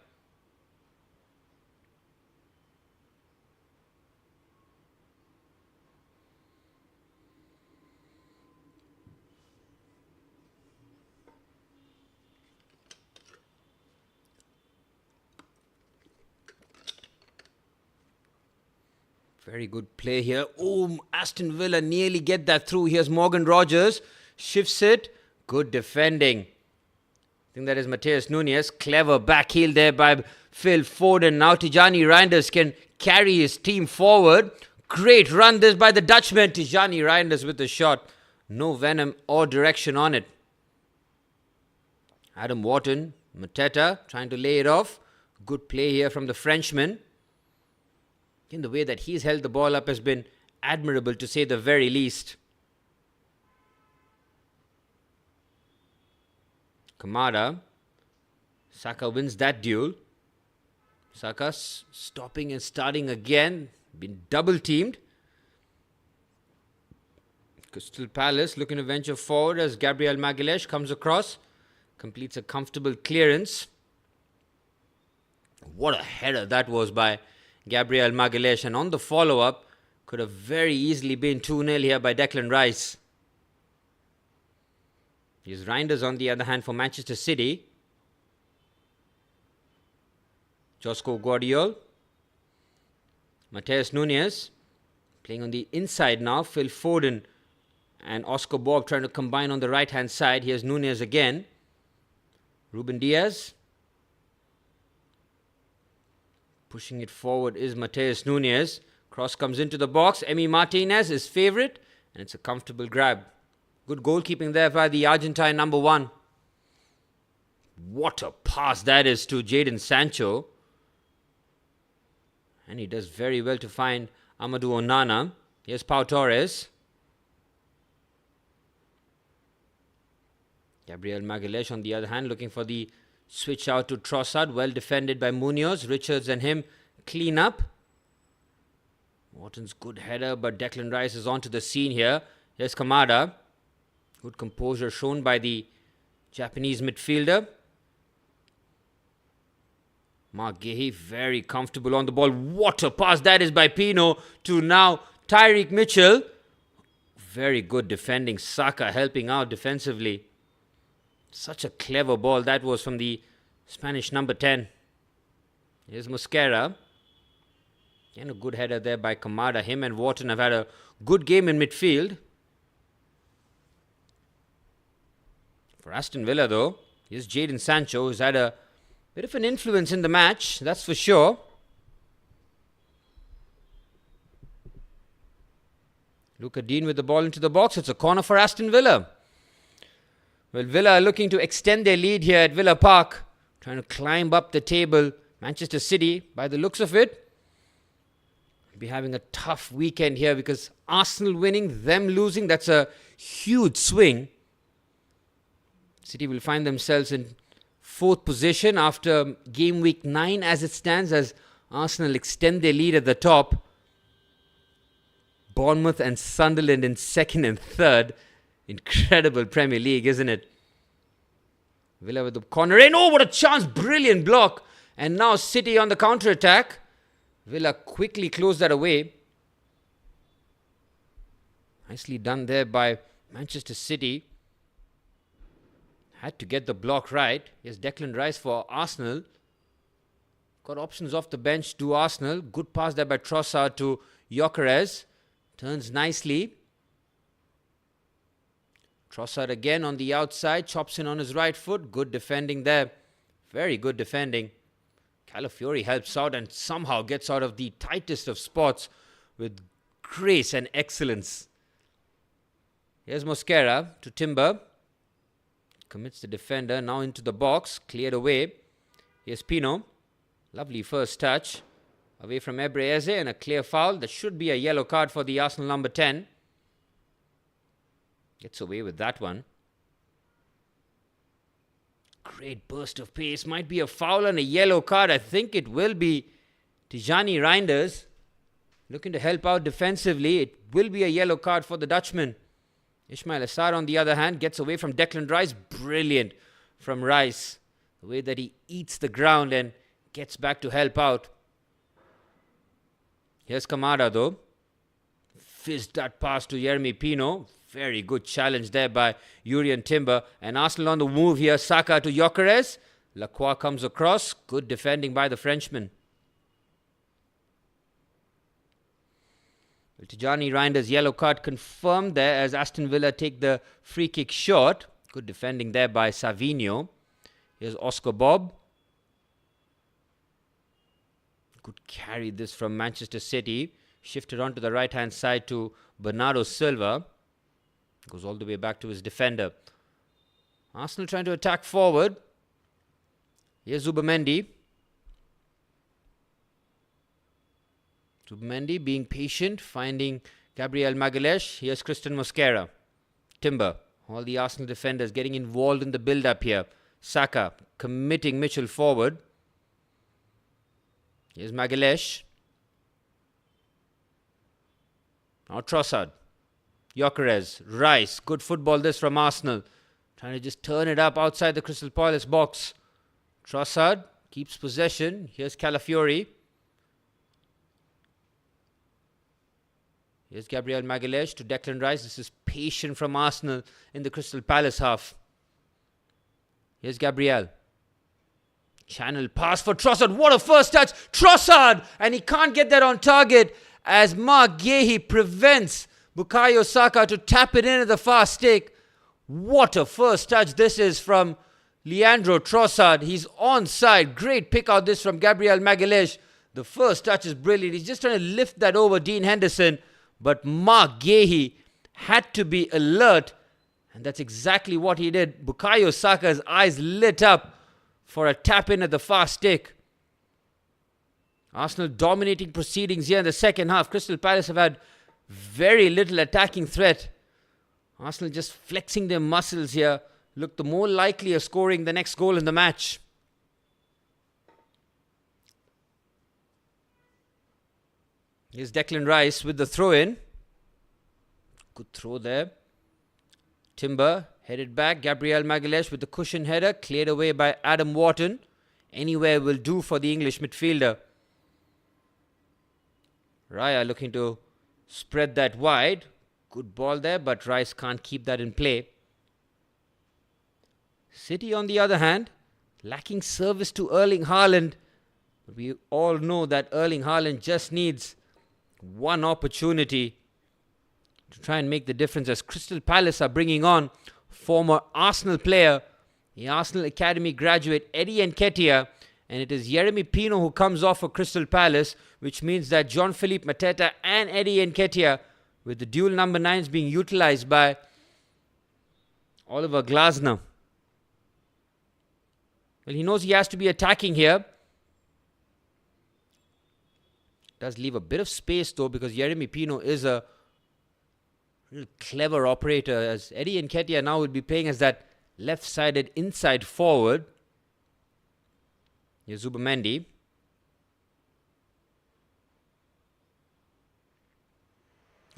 Very good play here. Oh, Aston Villa nearly get that through. Here's Morgan Rogers. Shifts it. Good defending. I think that is Matheus Nunes. Clever back heel there by Phil Foden. Now Tijani Reinders can carry his team forward. Great run this by the Dutchman. Tijani Reinders with the shot. No venom or direction on it. Adam Wharton. Mateta trying to lay it off. Good play here from the Frenchman. In the way that he's held the ball up has been admirable, to say the very least. Kamada. Saka wins that duel. Saka stopping and starting again. Been double teamed. Crystal Palace looking to venture forward as Gabriel Magalhaes comes across. Completes a comfortable clearance. What a header that was by Gabriel Magalhaes. And on the follow-up, could have very easily been 2-0 here by Declan Rice. Here's Reinders on the other hand for Manchester City. Josko Guardiola. Matheus Nunes playing on the inside now. Phil Foden and Oscar Bob trying to combine on the right-hand side. Here's Nunes again. Ruben Diaz. Pushing it forward is Matheus Nunes. Cross comes into the box. Emi Martinez, his favourite. And it's a comfortable grab. Good goalkeeping there by the Argentine number 1. What a pass that is to Jadon Sancho. And he does very well to find Amadou Onana. Here's Pau Torres. Gabriel Magalhaes on the other hand looking for the switch out to Trossard. Well defended by Munoz. Richards and him clean up. Morton's good header, but Declan Rice is onto the scene here. Here's Kamada. Good composure shown by the Japanese midfielder. Mark Guehi very comfortable on the ball. What a pass that is by Pino to now Tyreek Mitchell. Very good defending. Saka helping out defensively. Such a clever ball that was from the Spanish number 10. Here's Mosquera. And a good header there by Kamada. Him and Wharton have had a good game in midfield. For Aston Villa though, here's Jadon Sancho, who's had a bit of an influence in the match, that's for sure. Luca Dean with the ball into the box. It's a corner for Aston Villa. Well, Villa are looking to extend their lead here at Villa Park. Trying to climb up the table. Manchester City, by the looks of it, will be having a tough weekend here because Arsenal winning, them losing, that's a huge swing. City will find themselves in 4th position after game week 9 as it stands, as Arsenal extend their lead at the top. Bournemouth and Sunderland in 2nd and 3rd. Incredible Premier League, isn't it? Villa with the corner in. Oh, what a chance. Brilliant block. And now City on the counter-attack. Villa quickly close that away. Nicely done there by Manchester City. Had to get the block right. Here's Declan Rice for Arsenal. got options off the bench to Arsenal. Good pass there by Trossard to Gyökeres. Turns nicely. Trossard again on the outside. Chops in on his right foot. Good defending there. Very good defending. Calafiori helps out and somehow gets out of the tightest of spots with grace and excellence. Here's Mosquera to Timber. Commits the defender. Now into the box. Cleared away. Here's Pino. Lovely first touch. Away from Ebreze and a clear foul. That should be a yellow card for the Arsenal number 10. Gets away with that one. Great burst of pace. Might be a foul and a yellow card. I think it will be Tijani Reinders looking to help out defensively. It will be a yellow card for the Dutchman. Ismail Assar, on the other hand, gets away from Declan Rice. Brilliant from Rice. The way that he eats the ground and gets back to help out. Here's Kamara though. Fizzed that pass to Yeremy Pino. Very good challenge there by Jurrien Timber. And Arsenal on the move here. Saka to Gyökeres. Lacroix comes across. Good defending by the Frenchman. Tijani Reinders' yellow card confirmed there as Aston Villa take the free kick short. Good defending there by Savinho. Here's Oscar Bob. Good carry this from Manchester City. Shifted onto the right-hand side to Bernardo Silva. Goes all the way back to his defender. Arsenal trying to attack forward. Here's Zubimendi. Zubimendi being patient, finding Gabriel Magalhaes. Here's Christian Mosquera. Timber. All the Arsenal defenders getting involved in the build-up here. Saka committing Mitchell forward. Here's Magalhaes. Now Trossard. Gyökeres. Rice. Good football this from Arsenal. Trying to just turn it up outside the Crystal Palace box. Trossard keeps possession. Here's Calafiori. Here's Gabriel Magalhaes to Declan Rice. This is patient from Arsenal in the Crystal Palace half. Here's Gabriel. Channel pass for Trossard. What a first touch. Trossard! And he can't get that on target as Mark Guehi prevents Bukayo Saka to tap it in at the far stick. What a first touch this is from Leandro Trossard. He's onside. Great pick out this from Gabriel Magalhaes. The first touch is brilliant. He's just trying to lift that over Dean Henderson. But Mark Guehi had to be alert. And that's exactly what he did. Bukayo Saka's eyes lit up for a tap in at the far stick. Arsenal dominating proceedings here in the second half. Crystal Palace have had very little attacking threat. Arsenal just flexing their muscles here. Look the more likely of scoring the next goal in the match. Here's Declan Rice with the throw-in. Good throw there. Timber headed back. Gabriel Magalhaes with the cushion header. Cleared away by Adam Wharton. Anywhere will do for the English midfielder. Raya looking to spread that wide. Good ball there, but Rice can't keep that in play. City, on the other hand, lacking service to Erling Haaland. We all know that Erling Haaland just needs one opportunity to try and make the difference, as Crystal Palace are bringing on former Arsenal player, the Arsenal Academy graduate Eddie Nketiah, and it is Yeremy Pino who comes off for Crystal Palace, which means that Jean-Philippe Mateta and Eddie Nketiah, with the dual number 9s being utilised by Oliver Glasner. Well, he knows he has to be attacking here. Does leave a bit of space though, because Yeremy Pino is a real clever operator, as Eddie Nketiah now will be playing as that left-sided inside forward. Here's Zubimendi.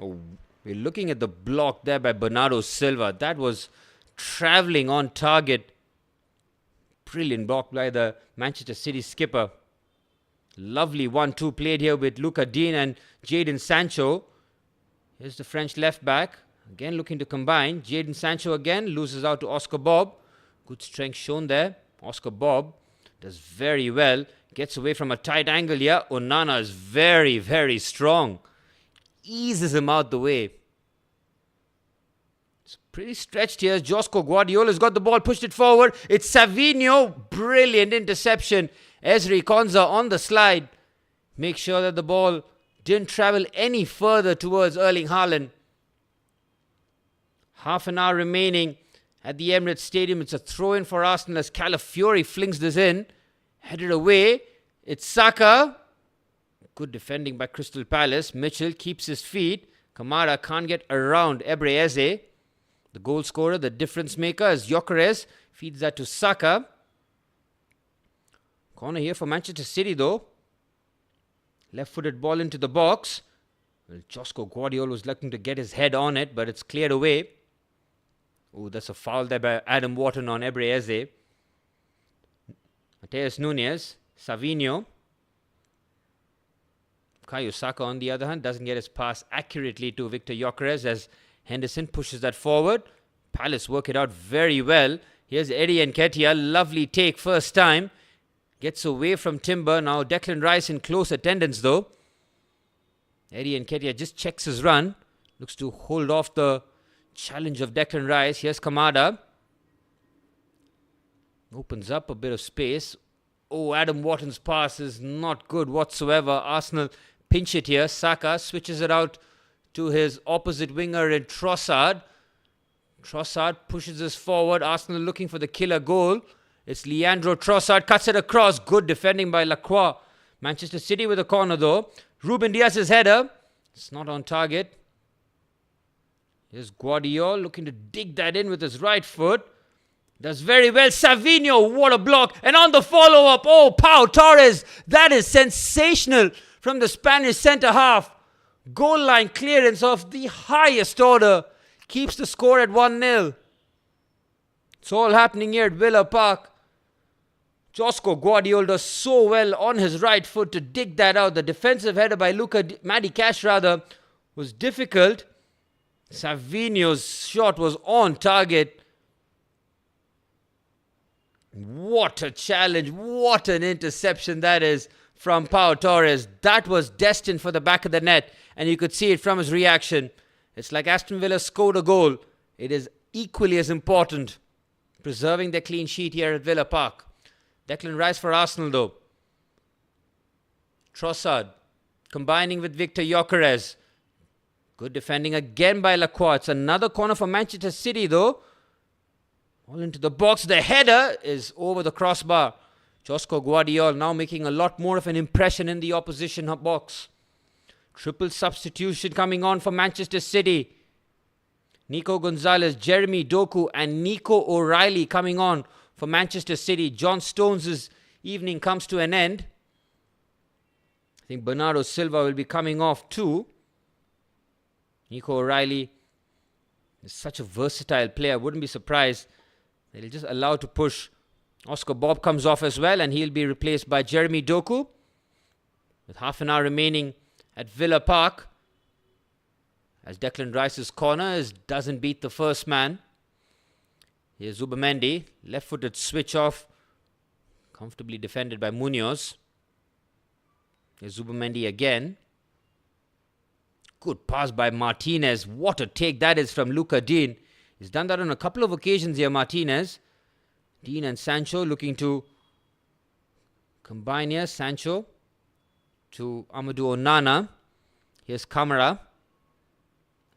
Oh, we're looking at the block there by Bernardo Silva. That was travelling on target. Brilliant block by the Manchester City skipper. Lovely 1-2 played here with Luca Dean and Jadon Sancho. Here's the French left back. Again looking to combine. Jadon Sancho again loses out to Oscar Bob. Good strength shown there. Oscar Bob does very well. Gets away from a tight angle here. Onana is very, very strong. Eases him out the way. It's pretty stretched here. Josko Guardiola's got the ball, pushed it forward. It's Savinho. Brilliant interception. Ezri Konza on the slide. Make sure that the ball didn't travel any further towards Erling Haaland. Half an hour remaining at the Emirates Stadium. It's a throw-in for Arsenal as Calafiori flings this in. Headed away. It's Saka. Good defending by Crystal Palace. Mitchell keeps his feet. Kamara can't get around Ebre Eze. The goal scorer, the difference maker, is Gyökeres. Feeds that to Saka. Corner here for Manchester City though. Left-footed ball into the box. Well, Josko Guardiola was looking to get his head on it, but it's cleared away. Oh, that's a foul there by Adam Wharton on Ebre Eze. Mateus Nunes, Savinho. Bukayo Saka, on the other hand, doesn't get his pass accurately to Victor Gyökeres as Henderson pushes that forward. Palace work it out very well. Here's Eddie Nketiah. Lovely take first time. Gets away from Timber. Now Declan Rice in close attendance though. Eddie Nketiah just checks his run. Looks to hold off the challenge of Declan Rice. Here's Kamada. Opens up a bit of space. Oh, Adam Wharton's pass is not good whatsoever. Arsenal pinch it here. Saka switches it out to his opposite winger in Trossard. Trossard pushes this forward. Arsenal looking for the killer goal. It's Leandro Trossard. Cuts it across. Good defending by Lacroix. Manchester City with a corner though. Ruben Diaz's header. It's not on target. Here's Guardiola looking to dig that in with his right foot. Does very well. Savinho, what a block. And on the follow-up, oh, Pau Torres. That is sensational from the Spanish centre-half. Goal line clearance of the highest order. Keeps the score at 1-0. It's all happening here at Villa Park. Josko Guardiola does so well on his right foot to dig that out. The defensive header by Matty Cash was difficult. Savinho's shot was on target. What a challenge. What an interception that is from Pau Torres. That was destined for the back of the net. And you could see it from his reaction. It's like Aston Villa scored a goal. It is equally as important preserving their clean sheet here at Villa Park. Declan Rice for Arsenal though. Trossard combining with Victor Gyökeres. Good defending again by Lacroix. It's another corner for Manchester City though. All into the box. The header is over the crossbar. Josko Guardiola now making a lot more of an impression in the opposition box. Triple substitution coming on for Manchester City. Nico Gonzalez, Jeremy Doku and Nico O'Reilly coming on for Manchester City. John Stones' evening comes to an end. I think Bernardo Silva will be coming off too. Nico O'Reilly is such a versatile player. Wouldn't be surprised. They'll just allow to push. Oscar Bob comes off as well and he'll be replaced by Jeremy Doku. With half an hour remaining at Villa Park. As Declan Rice's corner doesn't beat the first man. Here's Zubimendi. Left-footed switch off. Comfortably defended by Munoz. Here's Zubimendi again. Good pass by Martinez. What a take that is from Luca Dean. He's done that on a couple of occasions here, Martinez. Dean and Sancho looking to combine here. Sancho to Amadou Onana. Here's Kamara.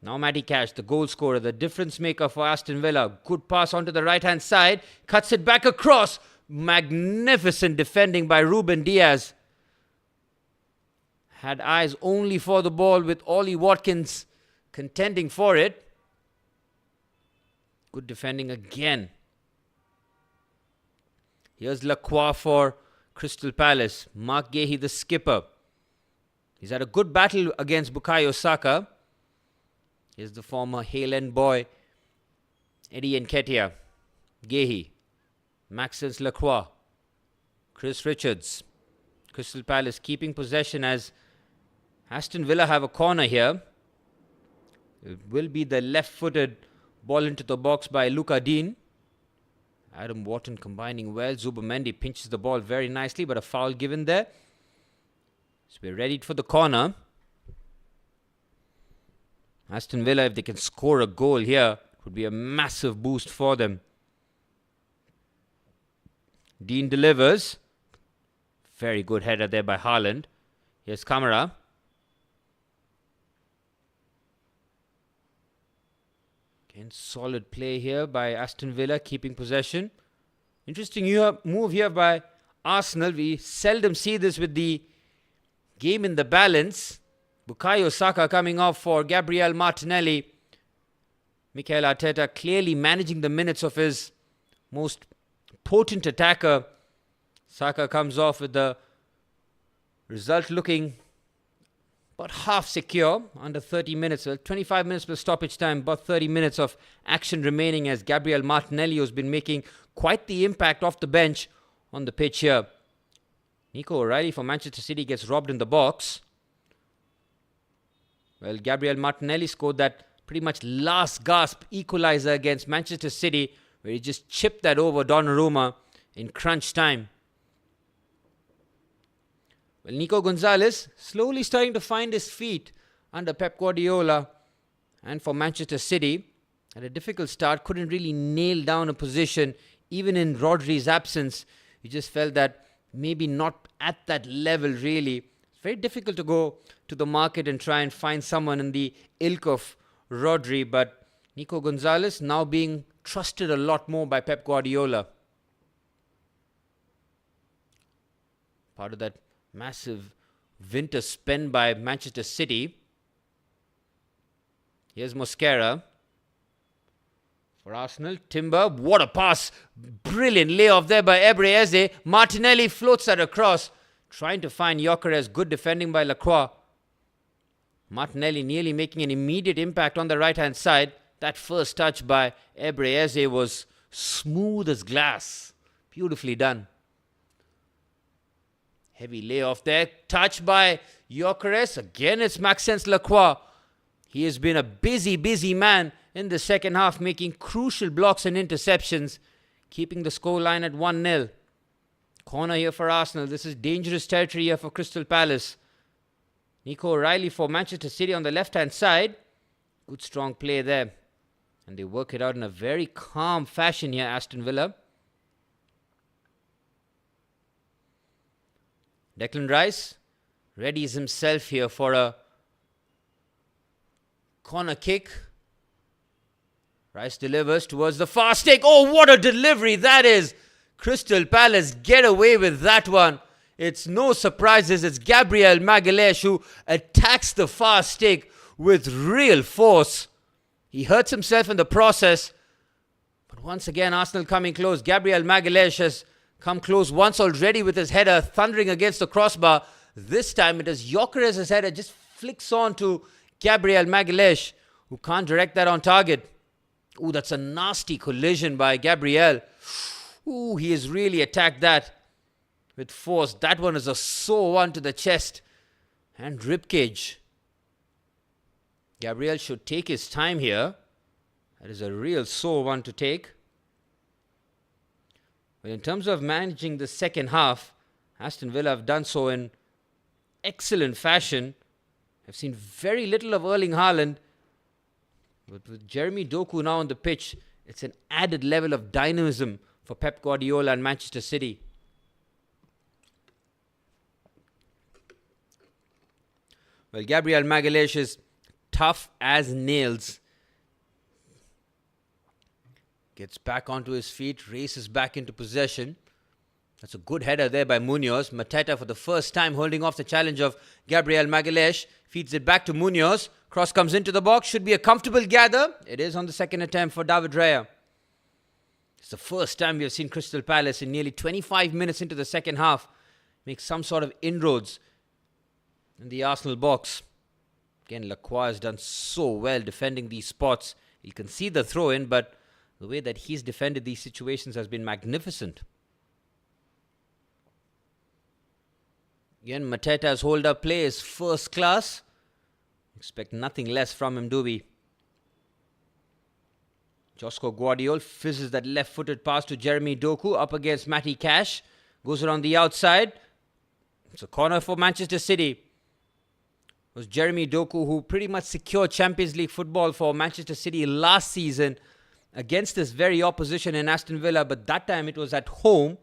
Now Matty Cash, the goal scorer, the difference maker for Aston Villa. Good pass onto the right-hand side. Cuts it back across. Magnificent defending by Ruben Diaz. Had eyes only for the ball with Ollie Watkins contending for it. Good defending again. Here's Lacroix for Crystal Palace. Mark Gahey, the skipper. He's had a good battle against Bukayo Saka. Here's the former Hale End boy, Eddie Nketiah. Gahey. Maxence Lacroix. Chris Richards. Crystal Palace keeping possession as Aston Villa have a corner here. It will be the left-footed ball into the box by Luca Dean. Adam Wharton combining well. Zubomendi pinches the ball very nicely, but a foul given there. So we're ready for the corner. Aston Villa, if they can score a goal here, it would be a massive boost for them. Dean delivers. Very good header there by Haaland. Here's Kamara. Again, solid play here by Aston Villa, keeping possession. Interesting move here by Arsenal. We seldom see this with the game in the balance. Bukayo Saka coming off for Gabriel Martinelli. Mikel Arteta clearly managing the minutes of his most potent attacker. Saka comes off with the result looking about half secure, under 30 minutes, 25 minutes per stoppage time, about 30 minutes of action remaining as Gabriel Martinelli has been making quite the impact off the bench on the pitch here. Nico O'Reilly for Manchester City gets robbed in the box. Well, Gabriel Martinelli scored that pretty much last gasp equalizer against Manchester City, where he just chipped that over Donnarumma in crunch time. Well, Nico Gonzalez slowly starting to find his feet under Pep Guardiola, and for Manchester City, at a difficult start, couldn't really nail down a position. Even in Rodri's absence, he just felt that maybe not at that level really. It's very difficult to go to the market and try and find someone in the ilk of Rodri, but Nico Gonzalez now being trusted a lot more by Pep Guardiola. Part of that massive winter spend by Manchester City. Here's Mosquera for Arsenal. Timber, what a pass. Brilliant layoff there by Ebre Eze. Martinelli floats that across, trying to find Gyökeres. Good defending by Lacroix. Martinelli nearly making an immediate impact on the right-hand side. That first touch by Ebre Eze was smooth as glass. Beautifully done. Heavy layoff there. Touch by Gyökeres. Again, it's Maxence Lacroix. He has been a busy man in the second half, making crucial blocks and interceptions, keeping the scoreline at 1-0. Corner here for Arsenal. This is dangerous territory here for Crystal Palace. Nico O'Reilly for Manchester City on the left-hand side. Good strong play there. And they work it out in a very calm fashion here, Aston Villa. Declan Rice readies himself here for a corner kick. Rice delivers towards the far stick. Oh, what a delivery that is. Crystal Palace get away with that one. It's no surprises. It's Gabriel Magalhaes who attacks the far stick with real force. He hurts himself in the process. But once again, Arsenal coming close. Gabriel Magalhaes has come close once already with his header thundering against the crossbar. This time it is Gyökeres' header just flicks on to Gabriel Magalhaes, who can't direct that on target. Ooh, that's a nasty collision by Gabriel. Ooh, he has really attacked that with force. That one is a sore one to the chest and ribcage. Gabriel should take his time here. That is a real sore one to take. Well, in terms of managing the second half, Aston Villa have done so in excellent fashion. I've seen very little of Erling Haaland. But with Jeremy Doku now on the pitch, it's an added level of dynamism for Pep Guardiola and Manchester City. Well, Gabriel Magalhaes is tough as nails. Gets back onto his feet, races back into possession. That's a good header there by Munoz. Mateta for the first time holding off the challenge of Gabriel Magalhaes. Feeds it back to Munoz. Cross comes into the box. Should be a comfortable gather. It is on the second attempt for David Raya. It's the first time we have seen Crystal Palace in nearly 25 minutes into the second half make some sort of inroads in the Arsenal box. Again, Lacroix has done so well defending these spots. You can see the throw in, but the way that he's defended these situations has been magnificent. Again, Mateta's hold-up play is first class. Expect nothing less from him, do we? Josko Guardiola fizzes that left-footed pass to Jeremy Doku up against Matty Cash. Goes around the outside. It's a corner for Manchester City. It was Jeremy Doku who pretty much secured Champions League football for Manchester City last season against this very opposition in Aston Villa. But that time it was at home.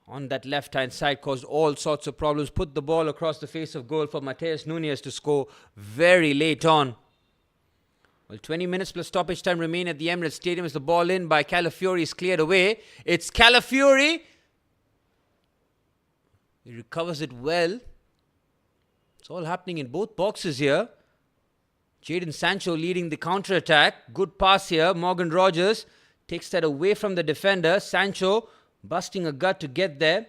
On that left-hand side, caused all sorts of problems. Put the ball across the face of goal for Matheus Nunes to score very late on. Well, 20 minutes plus stoppage time remain at the Emirates Stadium as the ball in by Calafiori is cleared away. It's Calafiori. He recovers it well. It's all happening in both boxes here. Jadon Sancho leading the counter-attack. Good pass here. Morgan Rogers takes that away from the defender. Sancho busting a gut to get there.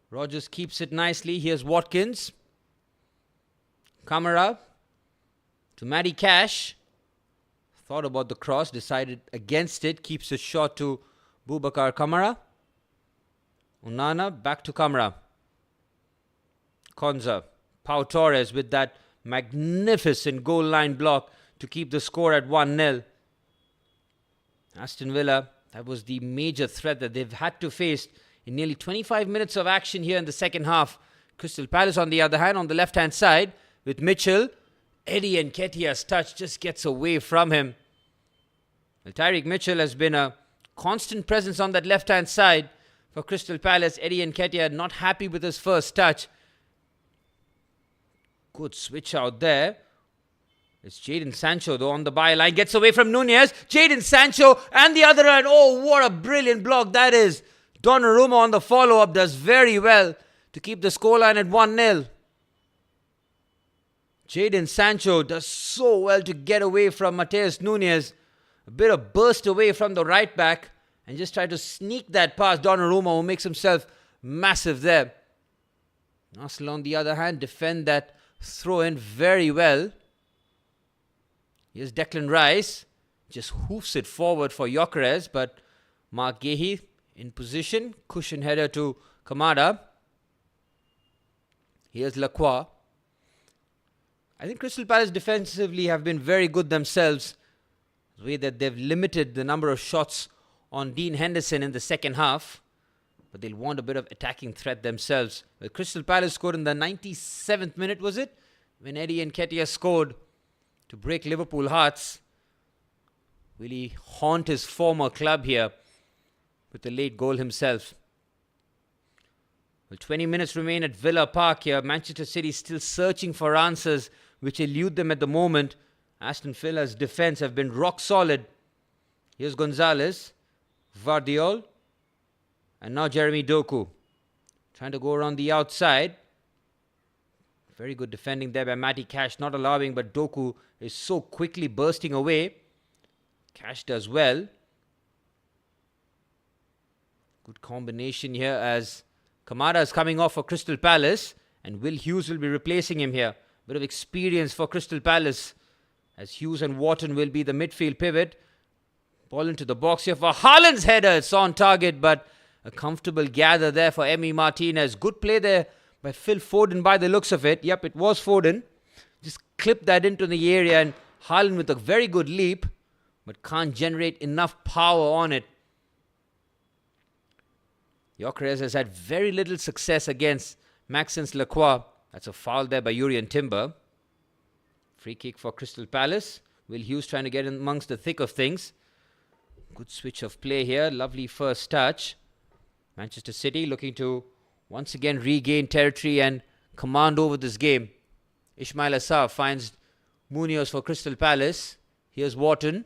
Rogers keeps it nicely. Here's Watkins. Kamara to Matty Cash. Thought about the cross, decided against it. Keeps it short to Boubacar Kamara. Onana back to Kamara. Konza. Pau Torres with that magnificent goal line block to keep the score at 1-0. Aston Villa, that was the major threat that they've had to face in nearly 25 minutes of action here in the second half. Crystal Palace, on the other hand, on the left-hand side with Mitchell. Eddie Nketiah's touch just gets away from him. Well, Tyreek Mitchell has been a constant presence on that left-hand side for Crystal Palace. Eddie Nketiah not happy with his first touch. Good switch out there. It's Jadon Sancho though on the byline. Gets away from Nunez. Jadon Sancho and the other end. Oh, what a brilliant block that is. Donnarumma on the follow-up does very well to keep the scoreline at 1-0. Jadon Sancho does so well to get away from Matheus Nunes. A bit of burst away from the right back and just try to sneak that past Donnarumma, who makes himself massive there. Arsenal, on the other hand, defend that throw in very well. Here's Declan Rice. Just hoofs it forward for Gyökeres, but Mark Guéhi in position. Cushion header to Kamada. Here's Lacroix. I think Crystal Palace defensively have been very good themselves. The way that they've limited the number of shots on Dean Henderson in the second half. But they'll want a bit of attacking threat themselves. Well, Crystal Palace scored in the 97th minute, was it? When Eddie Nketiah scored to break Liverpool hearts. Will he haunt his former club here with the late goal himself? Well, 20 minutes remain at Villa Park here. Manchester City still searching for answers which elude them at the moment. Aston Villa's defense have been rock solid. Here's Gonzalez, Vardiol, and now Jeremy Doku. Trying to go around the outside. Very good defending there by Matty Cash, not allowing, but Doku is so quickly bursting away. Cash does well. Good combination here as Kamada is coming off for Crystal Palace and Will Hughes will be replacing him here. Bit of experience for Crystal Palace as Hughes and Wharton will be the midfield pivot. Ball into the box here for Haaland's header. It's on target, but a comfortable gather there for Emi Martinez. Good play there by Phil Foden by the looks of it. Yep, it was Foden. Just clipped that into the area and Haaland with a very good leap, but can't generate enough power on it. Gyökeres has had very little success against Maxence Lacroix. That's a foul there by Jurrien Timber. Free kick for Crystal Palace. Will Hughes trying to get in amongst the thick of things. Good switch of play here. Lovely first touch. Manchester City looking to once again regain territory and command over this game. Ismail Assar finds Munoz for Crystal Palace. Here's Wharton.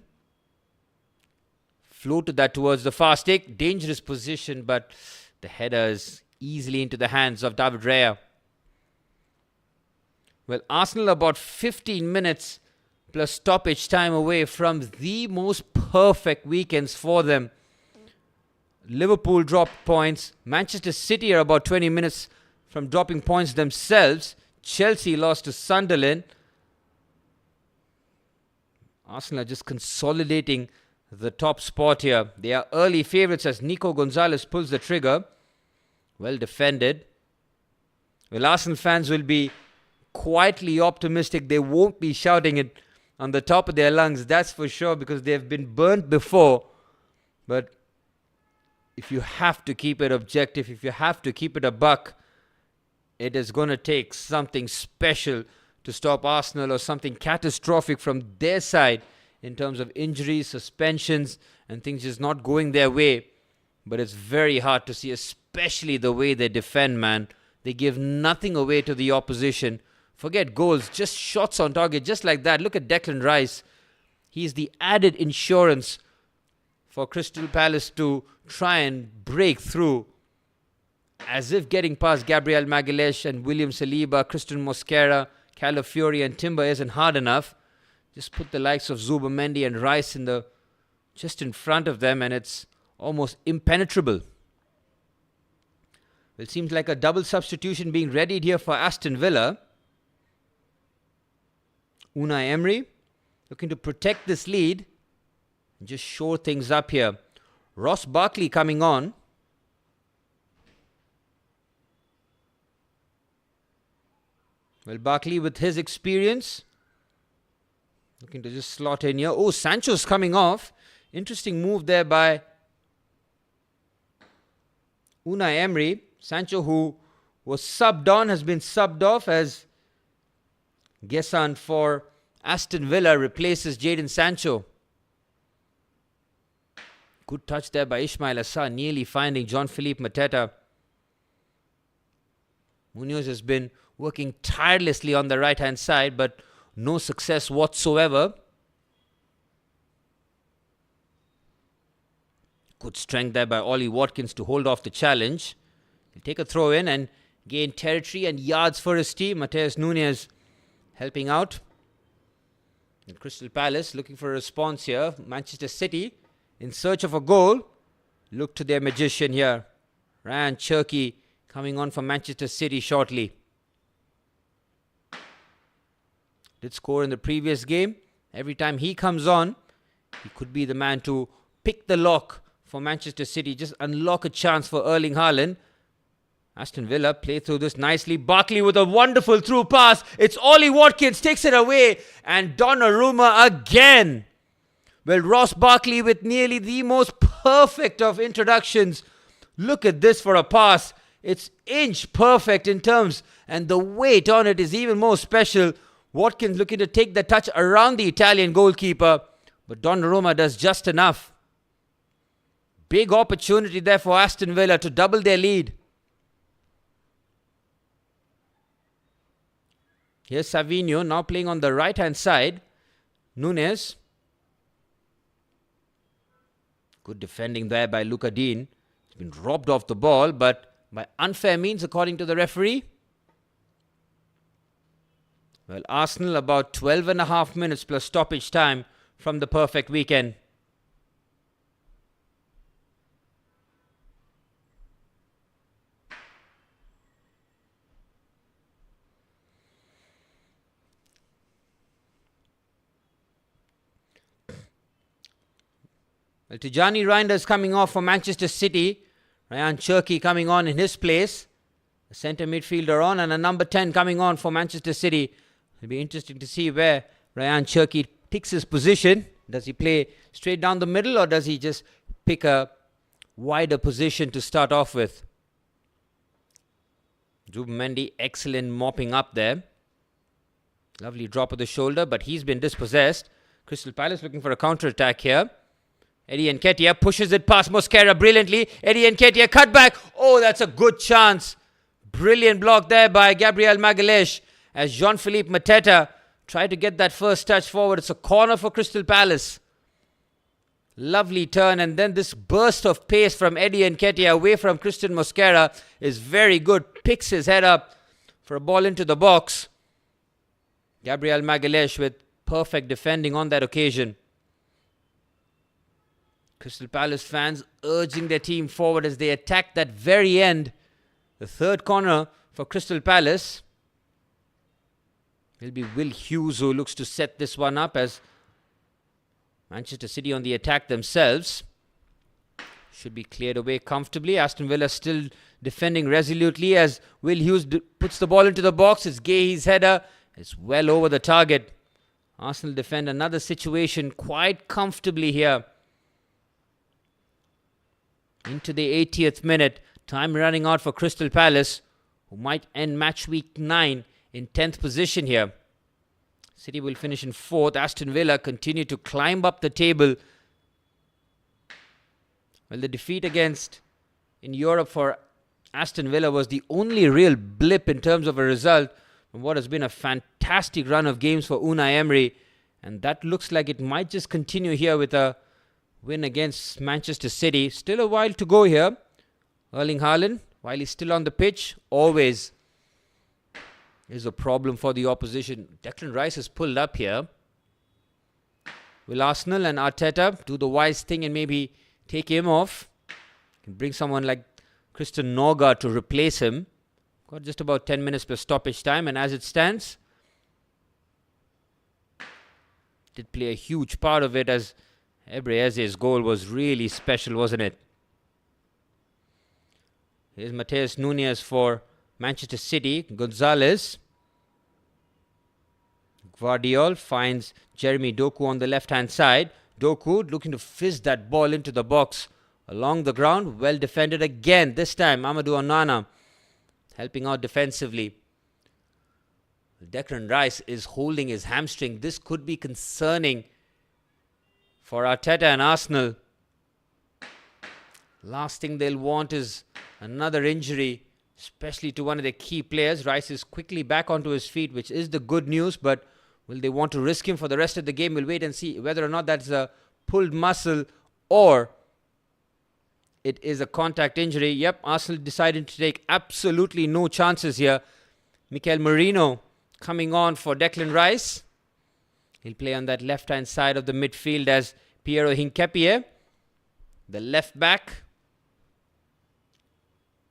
Floated that towards the far stick. Dangerous position, but the header is easily into the hands of David Raya. Well, Arsenal about 15 minutes plus stoppage time away from the most perfect weekends for them. Liverpool dropped points. Manchester City are about 20 minutes from dropping points themselves. Chelsea lost to Sunderland. Arsenal are just consolidating the top spot here. They are early favourites as Nico Gonzalez pulls the trigger. Well defended. Well, Arsenal fans will be quietly optimistic. They won't be shouting it on the top of their lungs, that's for sure, because they've been burnt before. But if you have to keep it objective, if you have to keep it a buck, it is going to take something special to stop Arsenal, or something catastrophic from their side in terms of injuries, suspensions, and things just not going their way. But it's very hard to see, especially the way they defend, man. They give nothing away to the opposition. Forget goals, just shots on target, just like that. Look at Declan Rice. He's the added insurance for Crystal Palace to try and break through. As if getting past Gabriel Magalhaes and William Saliba, Christian Mosquera, Calafiori and Timber isn't hard enough. Just put the likes of Zubomendi and Rice just in front of them, and it's almost impenetrable. It seems like a double substitution being readied here for Aston Villa. Unai Emery looking to protect this lead and just shore things up here. Ross Barkley coming on. Well, Barkley with his experience looking to just slot in here. Oh, Sancho's coming off. Interesting move there by Unai Emery. Sancho, who was subbed on, has been subbed off as Gessan for Aston Villa replaces Jadon Sancho. Good touch there by Ismail Assar, nearly finding Jean-Philippe Mateta. Munoz has been working tirelessly on the right-hand side, but no success whatsoever. Good strength there by Ollie Watkins to hold off the challenge. He'll take a throw in and gain territory and yards for his team. Mateus Nunes helping out. And Crystal Palace looking for a response here. Manchester City in search of a goal. Look to their magician here. Ryan Cherki coming on for Manchester City shortly. Did score in the previous game. Every time he comes on, he could be the man to pick the lock for Manchester City. Just unlock a chance for Erling Haaland. Aston Villa play through this nicely. Barkley with a wonderful through pass. It's Ollie Watkins, takes it away. And Donnarumma again. Well, Ross Barkley with nearly the most perfect of introductions. Look at this for a pass. It's inch perfect in terms, and the weight on it is even more special. Watkins looking to take the touch around the Italian goalkeeper, but Donnarumma does just enough. Big opportunity there for Aston Villa to double their lead. Here's Savinho now playing on the right-hand side. Nunes. Good defending there by Luka Dean. He's been robbed off the ball, but by unfair means, according to the referee. Well, Arsenal about 12 and a half minutes plus stoppage time from the perfect weekend. Well, Tijani Reinders coming off for Manchester City. Ryan Cherki coming on in his place. A centre midfielder on and a number 10 coming on for Manchester City. It'll be interesting to see where Ryan Cherki picks his position. Does he play straight down the middle, or does he just pick a wider position to start off with? Zubomendi, excellent mopping up there. Lovely drop of the shoulder, but he's been dispossessed. Crystal Palace looking for a counter-attack here. Eddie Nketiah pushes it past Mosquera brilliantly. Eddie Nketiah cut back. Oh, that's a good chance. Brilliant block there by Gabriel Magalhaes as Jean-Philippe Mateta tried to get that first touch forward. It's a corner for Crystal Palace. Lovely turn, and then this burst of pace from Eddie Nketiah away from Christian Mosquera is very good. Picks his head up for a ball into the box. Gabriel Magalhaes with perfect defending on that occasion. Crystal Palace fans urging their team forward as they attack that very end. The third corner for Crystal Palace. It'll be Will Hughes who looks to set this one up as Manchester City on the attack themselves. Should be cleared away comfortably. Aston Villa still defending resolutely as Will Hughes puts the ball into the box. It's Gay's header. It's well over the target. Arsenal defend another situation quite comfortably here. Into the 80th minute. Time running out for Crystal Palace, who might end match week 9 in 10th position here. City will finish in 4th. Aston Villa continue to climb up the table. Well, the defeat in Europe for Aston Villa was the only real blip in terms of a result from what has been a fantastic run of games for Unai Emery. And that looks like it might just continue here with a win against Manchester City. Still a while to go here. Erling Haaland, while he's still on the pitch, always is a problem for the opposition. Declan Rice has pulled up here. Will Arsenal and Arteta do the wise thing and maybe take him off? And bring someone like Christian Norgard to replace him. Got just about 10 minutes per stoppage time, and as it stands, did play a huge part of it, as Ebreeze's goal was really special, wasn't it? Here's Mateus Nunes for Manchester City. Gonzalez. Gvardiol finds Jeremy Doku on the left-hand side. Doku looking to fizz that ball into the box along the ground. Well defended again. This time, Amadou Onana helping out defensively. Declan Rice is holding his hamstring. This could be concerning for Arteta and Arsenal. Last thing they'll want is another injury, especially to one of their key players. Rice is quickly back onto his feet, which is the good news, but will they want to risk him for the rest of the game? We'll wait and see whether or not that's a pulled muscle or it is a contact injury. Yep, Arsenal decided to take absolutely no chances here. Mikel Merino coming on for Declan Rice. He'll play on that left-hand side of the midfield as Piero Hincapié, the left back,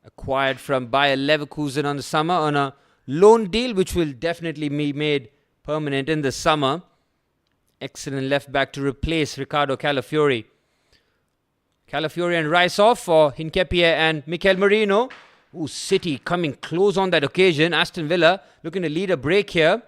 acquired from Bayer Leverkusen on the summer on a loan deal, which will definitely be made permanent in the summer. Excellent left back to replace Ricardo Calafiori. Calafiori and Rice off for Hincapié and Mikel Merino. Ooh, City coming close on that occasion. Aston Villa looking to lead a break here.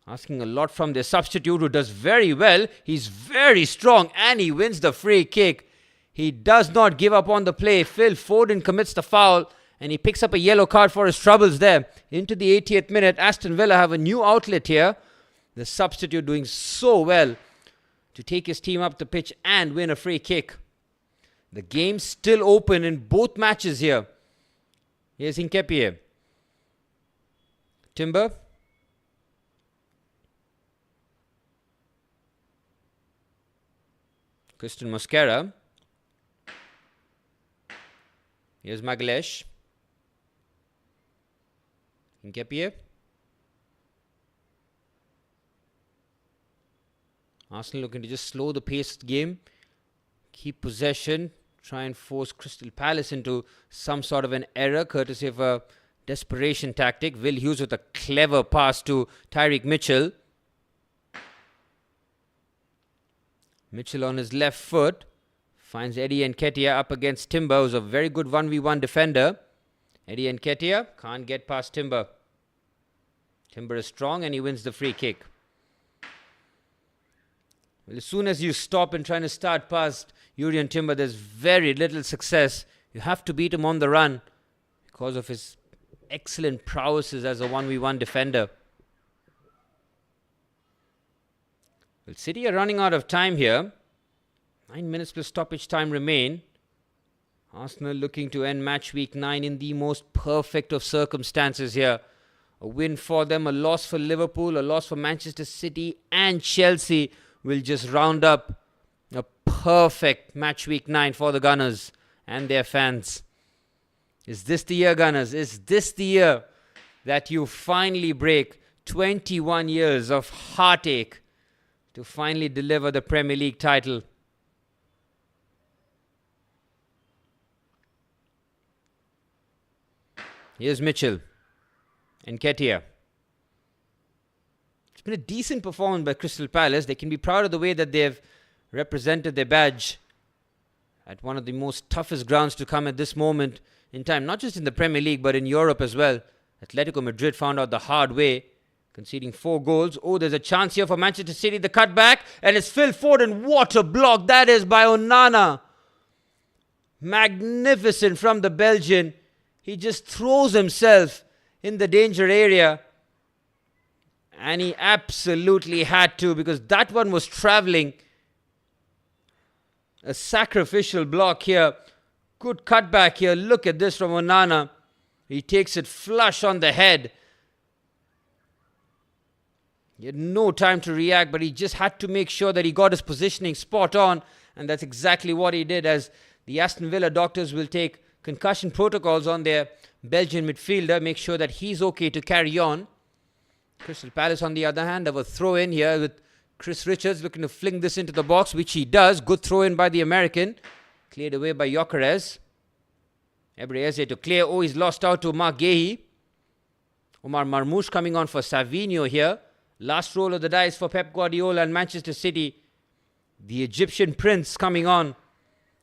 Asking a lot from their substitute, who does very well. He's very strong and he wins the free kick. He does not give up on the play. Phil Foden commits the foul and he picks up a yellow card for his troubles there. Into the 80th minute, Aston Villa have a new outlet here. The substitute doing so well to take his team up the pitch and win a free kick. The game's still open in both matches here. Here's Hincapié. Timber. Christian Mosquera. Here's Magalhaes. Hincapié. Arsenal looking to just slow the pace of the game. Keep possession. Try and force Crystal Palace into some sort of an error, courtesy of a desperation tactic. Will Hughes with a clever pass to Tyreek Mitchell. Mitchell on his left foot. Finds Eddie Nketiah up against Timber, who's a very good 1v1 defender. Eddie Nketiah can't get past Timber. Timber is strong and he wins the free kick. Well, as soon as you stop and trying to start past Jurrien Timber, there's very little success. You have to beat him on the run because of his excellent prowesses as a 1v1 defender. Well, City are running out of time here. 9 minutes plus stoppage time remain. Arsenal looking to end match week 9 in the most perfect of circumstances here. A win for them, a loss for Liverpool, a loss for Manchester City and Chelsea will just round up a perfect match week 9 for the Gunners and their fans. Is this the year, Gunners? Is this the year that you finally break 21 years of heartache to finally deliver the Premier League title? Here's Mitchell. Nketiah. It's been a decent performance by Crystal Palace. They can be proud of the way that they've represented their badge at one of the most toughest grounds to come at this moment in time. Not just in the Premier League, but in Europe as well. Atletico Madrid found out the hard way conceding 4 goals. Oh, there's a chance here for Manchester City. The cutback, and it's Phil Foden. What a block that is by Onana. Magnificent from the Belgian. He just throws himself in the danger area. And he absolutely had to, because that one was travelling. A sacrificial block here. Good cutback here. Look at this from Onana. He takes it flush on the head. He had no time to react, but he just had to make sure that he got his positioning spot on. And that's exactly what he did, as the Aston Villa doctors will take concussion protocols on their Belgian midfielder. Make sure that he's okay to carry on. Crystal Palace, on the other hand, have a throw in here with Chris Richards looking to fling this into the box, which he does. Good throw in by the American. Cleared away by Gyökeres. Ebreze to clear. Oh, he's lost out to Omar Gueye. Omar Marmoush coming on for Savinho here. Last roll of the dice for Pep Guardiola and Manchester City. The Egyptian prince coming on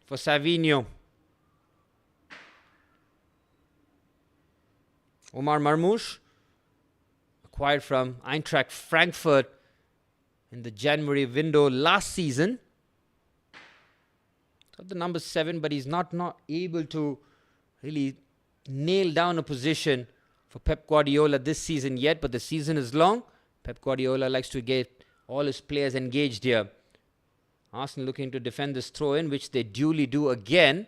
for Savinho. Omar Marmoush, acquired from Eintracht Frankfurt in the January window last season. Got the number 7, but he's not able to really nail down a position for Pep Guardiola this season yet. But the season is long. Pep Guardiola likes to get all his players engaged here. Arsenal looking to defend this throw-in, which they duly do again.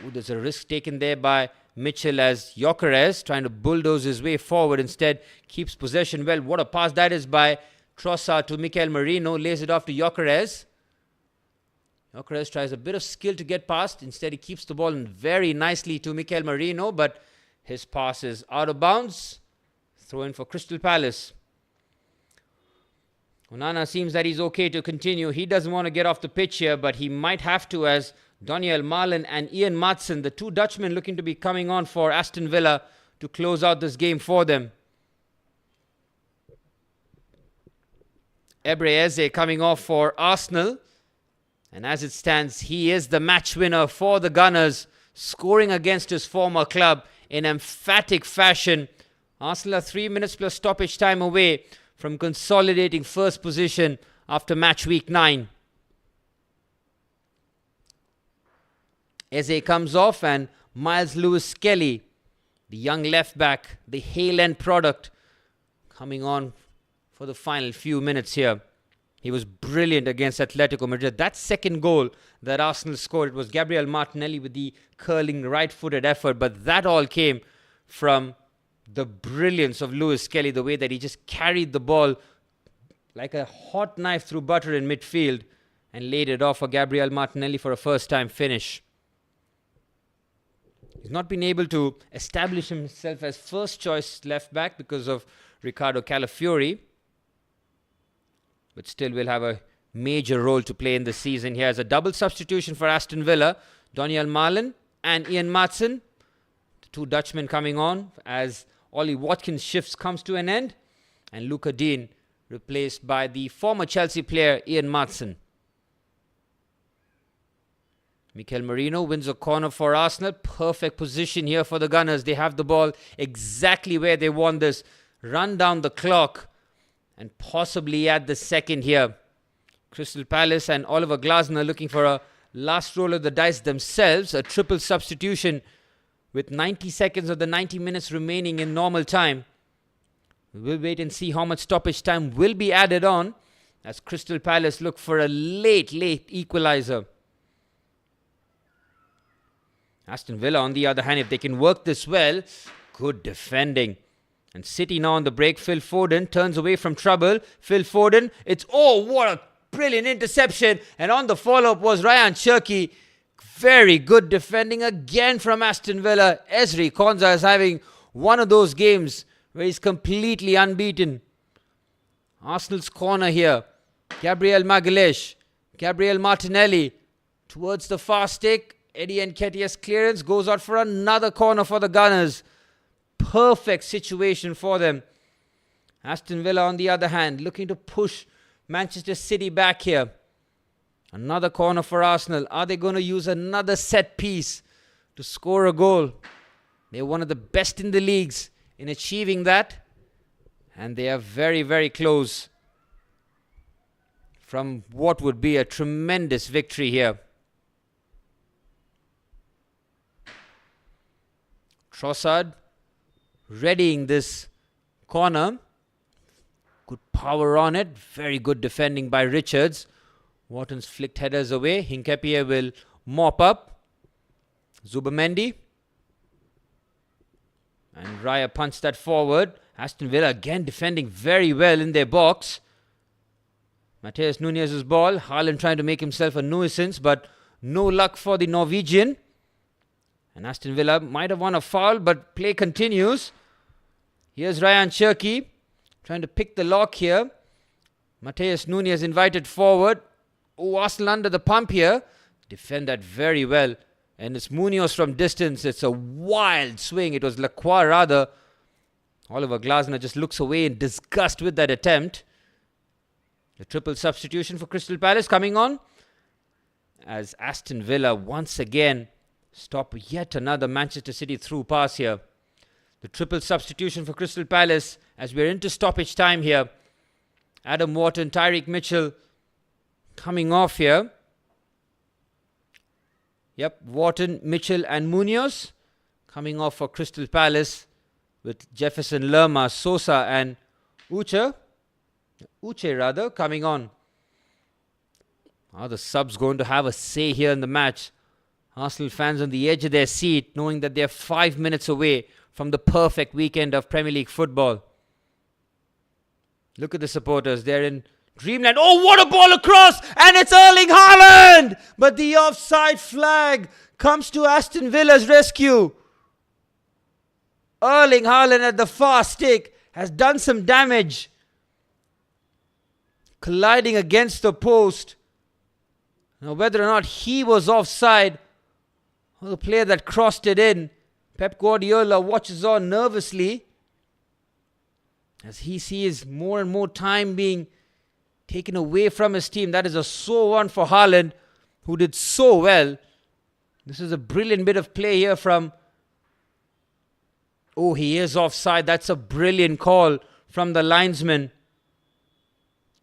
Ooh, there's a risk taken there by Mitchell, as Gyökeres trying to bulldoze his way forward. Instead, keeps possession well. What a pass that is by Trossard to Mikel Merino. Lays it off to Gyökeres. Gyökeres tries a bit of skill to get past. Instead, he keeps the ball in very nicely to Mikel Merino, but his pass is out of bounds. Throw in for Crystal Palace. Onana seems that he's okay to continue. He doesn't want to get off the pitch here, but he might have to, as Daniel Malen and Ian Maatsen, the 2 Dutchmen, looking to be coming on for Aston Villa to close out this game for them. Ebreze coming off for Arsenal. And as it stands, he is the match winner for the Gunners, scoring against his former club in emphatic fashion. Arsenal are 3 minutes plus stoppage time away from consolidating first position after match week 9. Eze comes off, and Miles Lewis-Skelly, the young left back, the Hale End product, coming on for the final few minutes here. He was brilliant against Atletico Madrid. That second goal that Arsenal scored, it was Gabriel Martinelli with the curling right-footed effort, but that all came from the brilliance of Lewis-Skelly, the way that he just carried the ball like a hot knife through butter in midfield and laid it off for Gabriel Martinelli for a first-time finish. He's not been able to establish himself as first-choice left-back because of Ricardo Calafiori, but still will have a major role to play in the season. He has a double substitution for Aston Villa. Daniel Malen and Ian Maatsen, the 2 Dutchmen coming on as Ollie Watkins' shifts comes to an end, and Luca Dean replaced by the former Chelsea player Ian Maatsen. Mikel Merino wins a corner for Arsenal. Perfect position here for the Gunners. They have the ball exactly where they want this. Run down the clock and possibly add the second here. Crystal Palace and Oliver Glasner looking for a last roll of the dice themselves. A triple substitution with 90 seconds of the 90 minutes remaining in normal time. We'll wait and see how much stoppage time will be added on as Crystal Palace look for a late equalizer. Aston Villa, on the other hand, if they can work this well, good defending. And City now on the break. Phil Foden turns away from trouble. Phil Foden, what a brilliant interception. And on the follow-up was Ryan Cherki. Very good defending again from Aston Villa. Ezri Konsa is having one of those games where he's completely unbeaten. Arsenal's corner here. Gabriel Magalhaes. Gabriel Martinelli towards the far stick. Eddie Nketiah's clearance goes out for another corner for the Gunners. Perfect situation for them. Aston Villa, on the other hand, looking to push Manchester City back here. Another corner for Arsenal. Are they going to use another set piece to score a goal? They're one of the best in the leagues in achieving that. And they are very, very close from what would be a tremendous victory here. Trossard readying this corner. Good power on it. Very good defending by Richards. Wharton's flicked headers away. Hincapié will mop up. Zubamendi. And Raya punched that forward. Aston Villa again defending very well in their box. Matheus Nunes' ball. Haaland trying to make himself a nuisance, but no luck for the Norwegian. And Aston Villa might have won a foul, but play continues. Here's Ryan Cherki trying to pick the lock here. Matheus Nunes invited forward. Oh, Arsenal under the pump here. Defend that very well. And it's Munoz from distance. It's a wild swing. It was Lacroix rather. Oliver Glasner just looks away in disgust with that attempt. The triple substitution for Crystal Palace coming on, as Aston Villa once again stop yet another Manchester City through pass here. The triple substitution for Crystal Palace as we're into stoppage time here. Adam Wharton, Tyreek Mitchell coming off here. Yep, Wharton, Mitchell and Munoz coming off for Crystal Palace, with Jefferson Lerma, Sosa and Uche coming on. Are the subs going to have a say here in the match? Arsenal fans on the edge of their seat, knowing that they're 5 minutes away from the perfect weekend of Premier League football. Look at the supporters. They're in dreamland. Oh, what a ball across! And it's Erling Haaland! But the offside flag comes to Aston Villa's rescue. Erling Haaland at the far stick has done some damage, colliding against the post. Now, whether or not he was offside, or the player that crossed it in, Pep Guardiola watches on nervously as he sees more and more time being taken away from his team. That is a sore one for Haaland, who did so well. This is a brilliant bit of play here from... Oh, he is offside. That's a brilliant call from the linesman.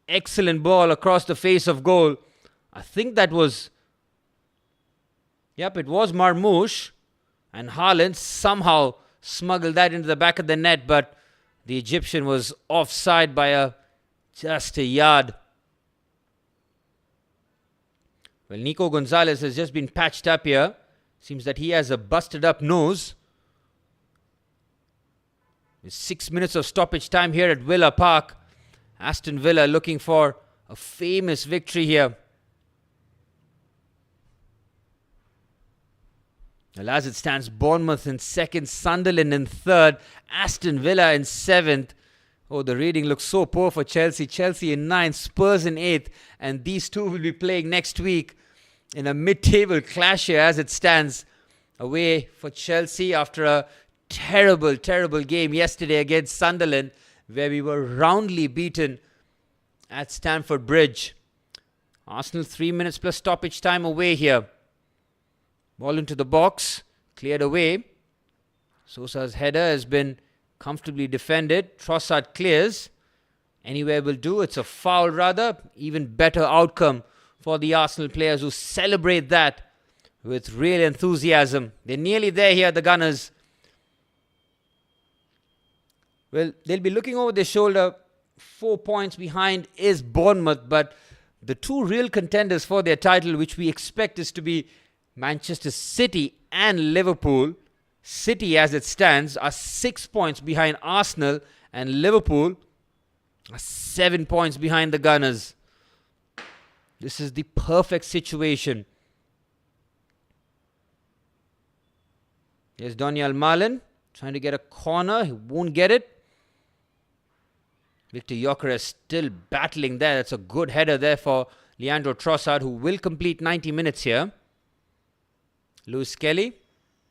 Excellent ball across the face of goal. I think that was... Yep, it was Marmoush. And Haaland somehow smuggled that into the back of the net, but the Egyptian was offside by just a yard. Well, Nico Gonzalez has just been patched up here. Seems that he has a busted up nose. There's 6 minutes of stoppage time here at Villa Park. Aston Villa looking for a famous victory here. Well, as it stands, Bournemouth in second, Sunderland in third, Aston Villa in seventh. Oh, the reading looks so poor for Chelsea. Chelsea in ninth, Spurs in eighth, and these two will be playing next week in a mid-table clash here as it stands. Away for Chelsea after a terrible, terrible game yesterday against Sunderland, where we were roundly beaten at Stamford Bridge. Arsenal 3 minutes plus stoppage time away here. Ball into the box, cleared away. Sosa's header has been comfortably defended. Trossard clears. Anywhere will do. It's a foul rather. Even better outcome for the Arsenal players who celebrate that with real enthusiasm. They're nearly there here, the Gunners. Well, they'll be looking over their shoulder. 4 points behind is Bournemouth, but the two real contenders for their title, which we expect is to be Manchester City and Liverpool. City, as it stands, are 6 points behind Arsenal, and Liverpool are 7 points behind the Gunners. This is the perfect situation. Here's Daniel Malen trying to get a corner. He won't get it. Victor Gyökeres still battling there. That's a good header there for Leandro Trossard, who will complete 90 minutes here. Lewis Kelly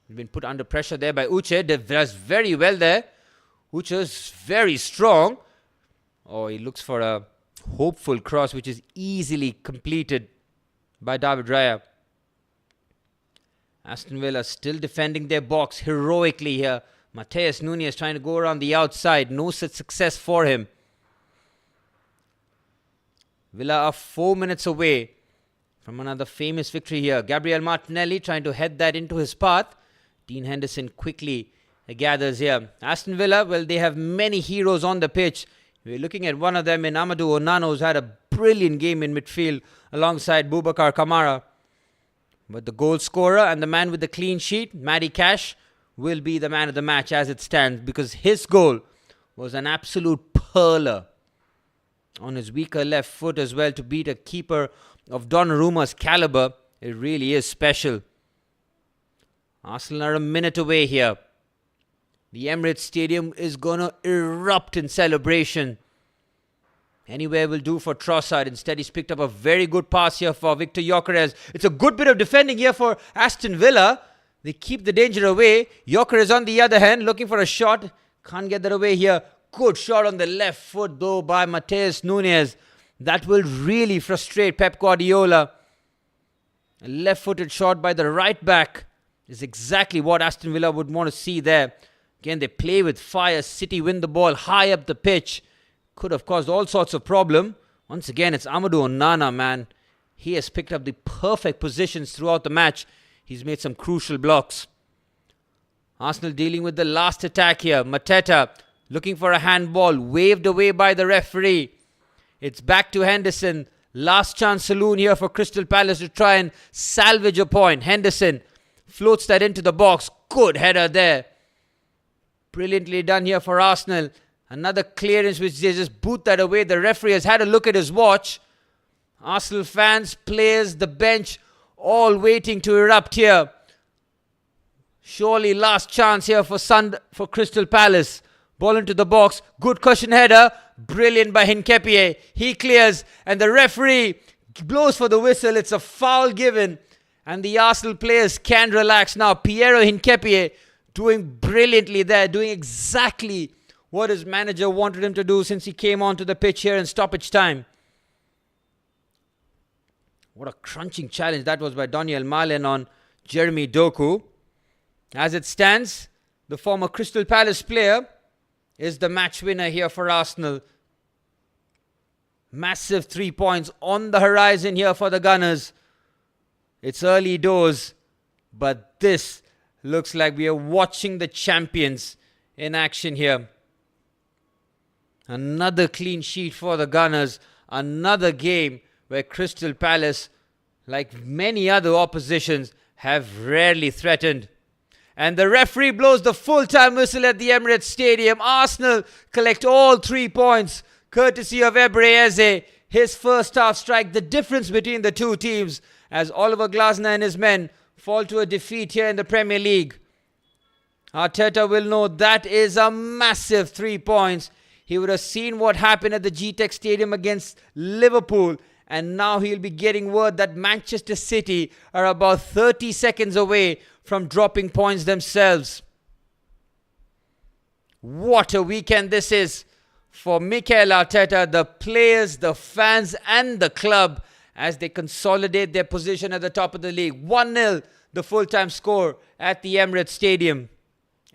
has been put under pressure there by Uche. Does very well there. Uche is very strong. Oh, he looks for a hopeful cross, which is easily completed by David Raya. Aston Villa still defending their box heroically here. Matheus Nunes trying to go around the outside. No such success for him. Villa are 4 minutes away from another famous victory here. Gabriel Martinelli trying to head that into his path. Dean Henderson quickly gathers here. Aston Villa, well, they have many heroes on the pitch. We're looking at one of them in Amadou Onana, who's had a brilliant game in midfield alongside Boubacar Kamara. But the goal scorer and the man with the clean sheet, Matty Cash, will be the man of the match as it stands, because his goal was an absolute pearler on his weaker left foot as well to beat a keeper of Donnarumma's caliber. It really is special. Arsenal are a minute away here. The Emirates Stadium is going to erupt in celebration. Anywhere will do for Trossard. Instead, he's picked up a very good pass here for Victor Gyökeres. It's a good bit of defending here for Aston Villa. They keep the danger away. Gyökeres, on the other hand, looking for a shot. Can't get that away here. Good shot on the left foot, though, by Matheus Nunes. That will really frustrate Pep Guardiola. A left-footed shot by the right back is exactly what Aston Villa would want to see there. Again, they play with fire. City win the ball high up the pitch. Could have caused all sorts of problem. Once again, it's Amadou Onana, man. He has picked up the perfect positions throughout the match. He's made some crucial blocks. Arsenal dealing with the last attack here. Mateta looking for a handball. Waved away by the referee. It's back to Henderson. Last chance saloon here for Crystal Palace to try and salvage a point. Henderson floats that into the box. Good header there. Brilliantly done here for Arsenal. Another clearance which they just boot that away. The referee has had a look at his watch. Arsenal fans, players, the bench, all waiting to erupt here. Surely last chance here for Crystal Palace. Ball into the box. Good cushion header. Brilliant by Hincapié. He clears and the referee blows for the whistle. It's a foul given. And the Arsenal players can relax now. Piero Hincapié doing brilliantly there. Doing exactly what his manager wanted him to do since he came onto the pitch here in stoppage time. What a crunching challenge that was by Daniel Malen on Jeremy Doku. As it stands, the former Crystal Palace player is the match winner here for Arsenal. Massive 3 points on the horizon here for the Gunners. It's early doors, but this looks like we are watching the champions in action here. Another clean sheet for the Gunners. Another game where Crystal Palace, like many other oppositions, have rarely threatened. And the referee blows the full-time whistle at the Emirates Stadium. Arsenal collect all 3 points, courtesy of Ebreze. His first half strike the difference between the two teams as Oliver Glasner and his men fall to a defeat here in the Premier League. Arteta will know that is a massive 3 points. He would have seen what happened at the GTEC Stadium against Liverpool, and now he'll be getting word that Manchester City are about 30 seconds away from dropping points themselves. What a weekend this is for Mikel Arteta, the players, the fans and the club as they consolidate their position at the top of the league. 1-0 the full-time score at the Emirates Stadium.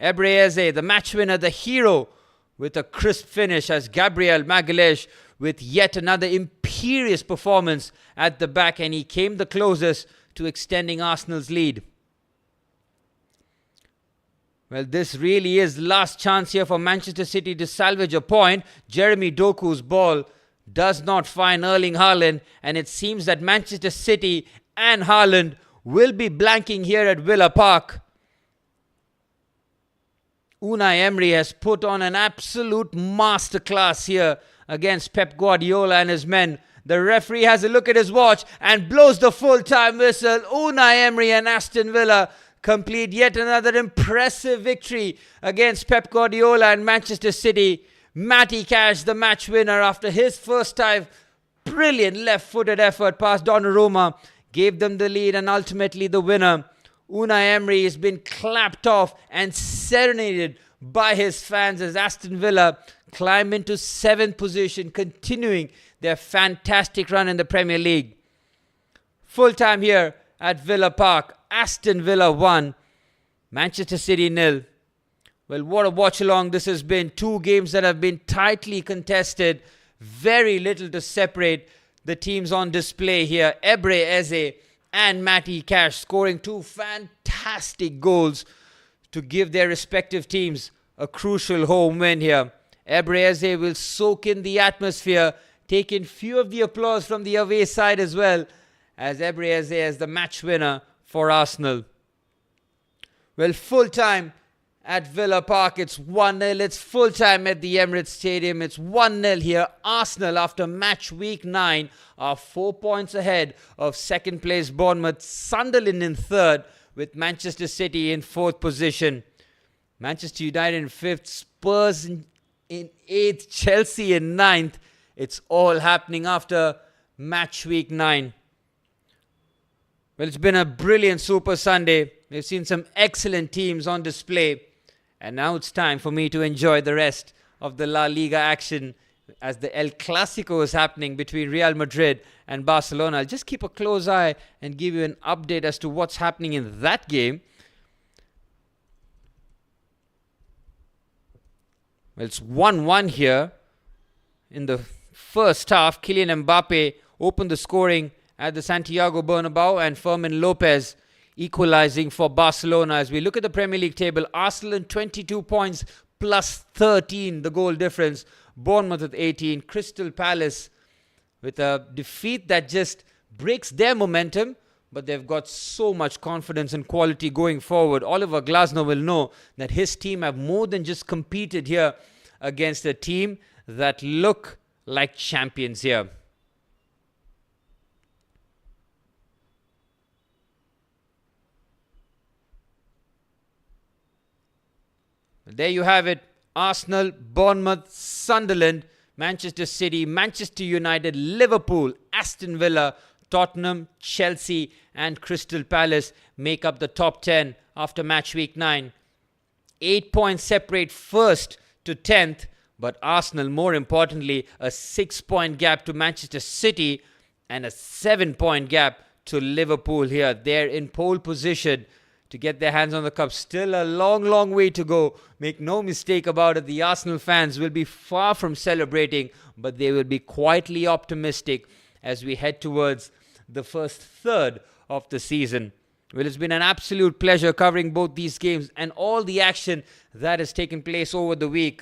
Ebreze, the match winner, the hero, with a crisp finish as Gabriel Magalhaes with yet another imperious performance at the back, and he came the closest to extending Arsenal's lead. Well, this really is last chance here for Manchester City to salvage a point. Jeremy Doku's ball does not find Erling Haaland, and it seems that Manchester City and Haaland will be blanking here at Villa Park. Unai Emery has put on an absolute masterclass here against Pep Guardiola and his men. The referee has a look at his watch and blows the full-time whistle. Unai Emery and Aston Villa complete yet another impressive victory against Pep Guardiola and Manchester City. Matty Cash, the match winner, after his first time brilliant left-footed effort past Donnarumma, gave them the lead and ultimately the winner. Unai Emery has been clapped off and serenaded by his fans as Aston Villa climb into 7th position, continuing their fantastic run in the Premier League. Full time here at Villa Park. Aston Villa 1, Manchester City 0. Well, what a watch along this has been. Two games that have been tightly contested. Very little to separate the teams on display here. Ebre Eze and Matty Cash scoring two fantastic goals to give their respective teams a crucial home win here. Ebre Eze will soak in the atmosphere, take in few of the applause from the away side as well, as Ebre Eze as the match winner for Arsenal. Well, full time at Villa Park, it's 1-0. It's full time at the Emirates Stadium. It's 1-0 here. Arsenal, after match week 9, are 4 points ahead of second place Bournemouth. Sunderland in third, with Manchester City in fourth position. Manchester United in fifth, Spurs in eighth, Chelsea in ninth. It's all happening after match week 9. Well, it's been a brilliant Super Sunday. We've seen some excellent teams on display. And now it's time for me to enjoy the rest of the La Liga action as the El Clasico is happening between Real Madrid and Barcelona. I'll just keep a close eye and give you an update as to what's happening in that game. Well, it's 1-1 here in the first half. Kylian Mbappe opened the scoring at the Santiago Bernabeu, and Fermin Lopez equalizing for Barcelona. As we look at the Premier League table, Arsenal in 22 points plus 13, the goal difference. Bournemouth with 18. Crystal Palace with a defeat that just breaks their momentum, but they've got so much confidence and quality going forward. Oliver Glasner will know that his team have more than just competed here against a team that look like champions here. There you have it. Arsenal, Bournemouth, Sunderland, Manchester City, Manchester United, Liverpool, Aston Villa, Tottenham, Chelsea and Crystal Palace make up the top 10 after match week 9. 8 points separate first to 10th, but Arsenal, more importantly, a 6-point gap to Manchester City and a 7-point gap to Liverpool here. They're in pole position to get their hands on the cup. Still a long, long way to go. Make no mistake about it, the Arsenal fans will be far from celebrating, but they will be quietly optimistic as we head towards the first third of the season. Well, it's been an absolute pleasure covering both these games and all the action that has taken place over the week.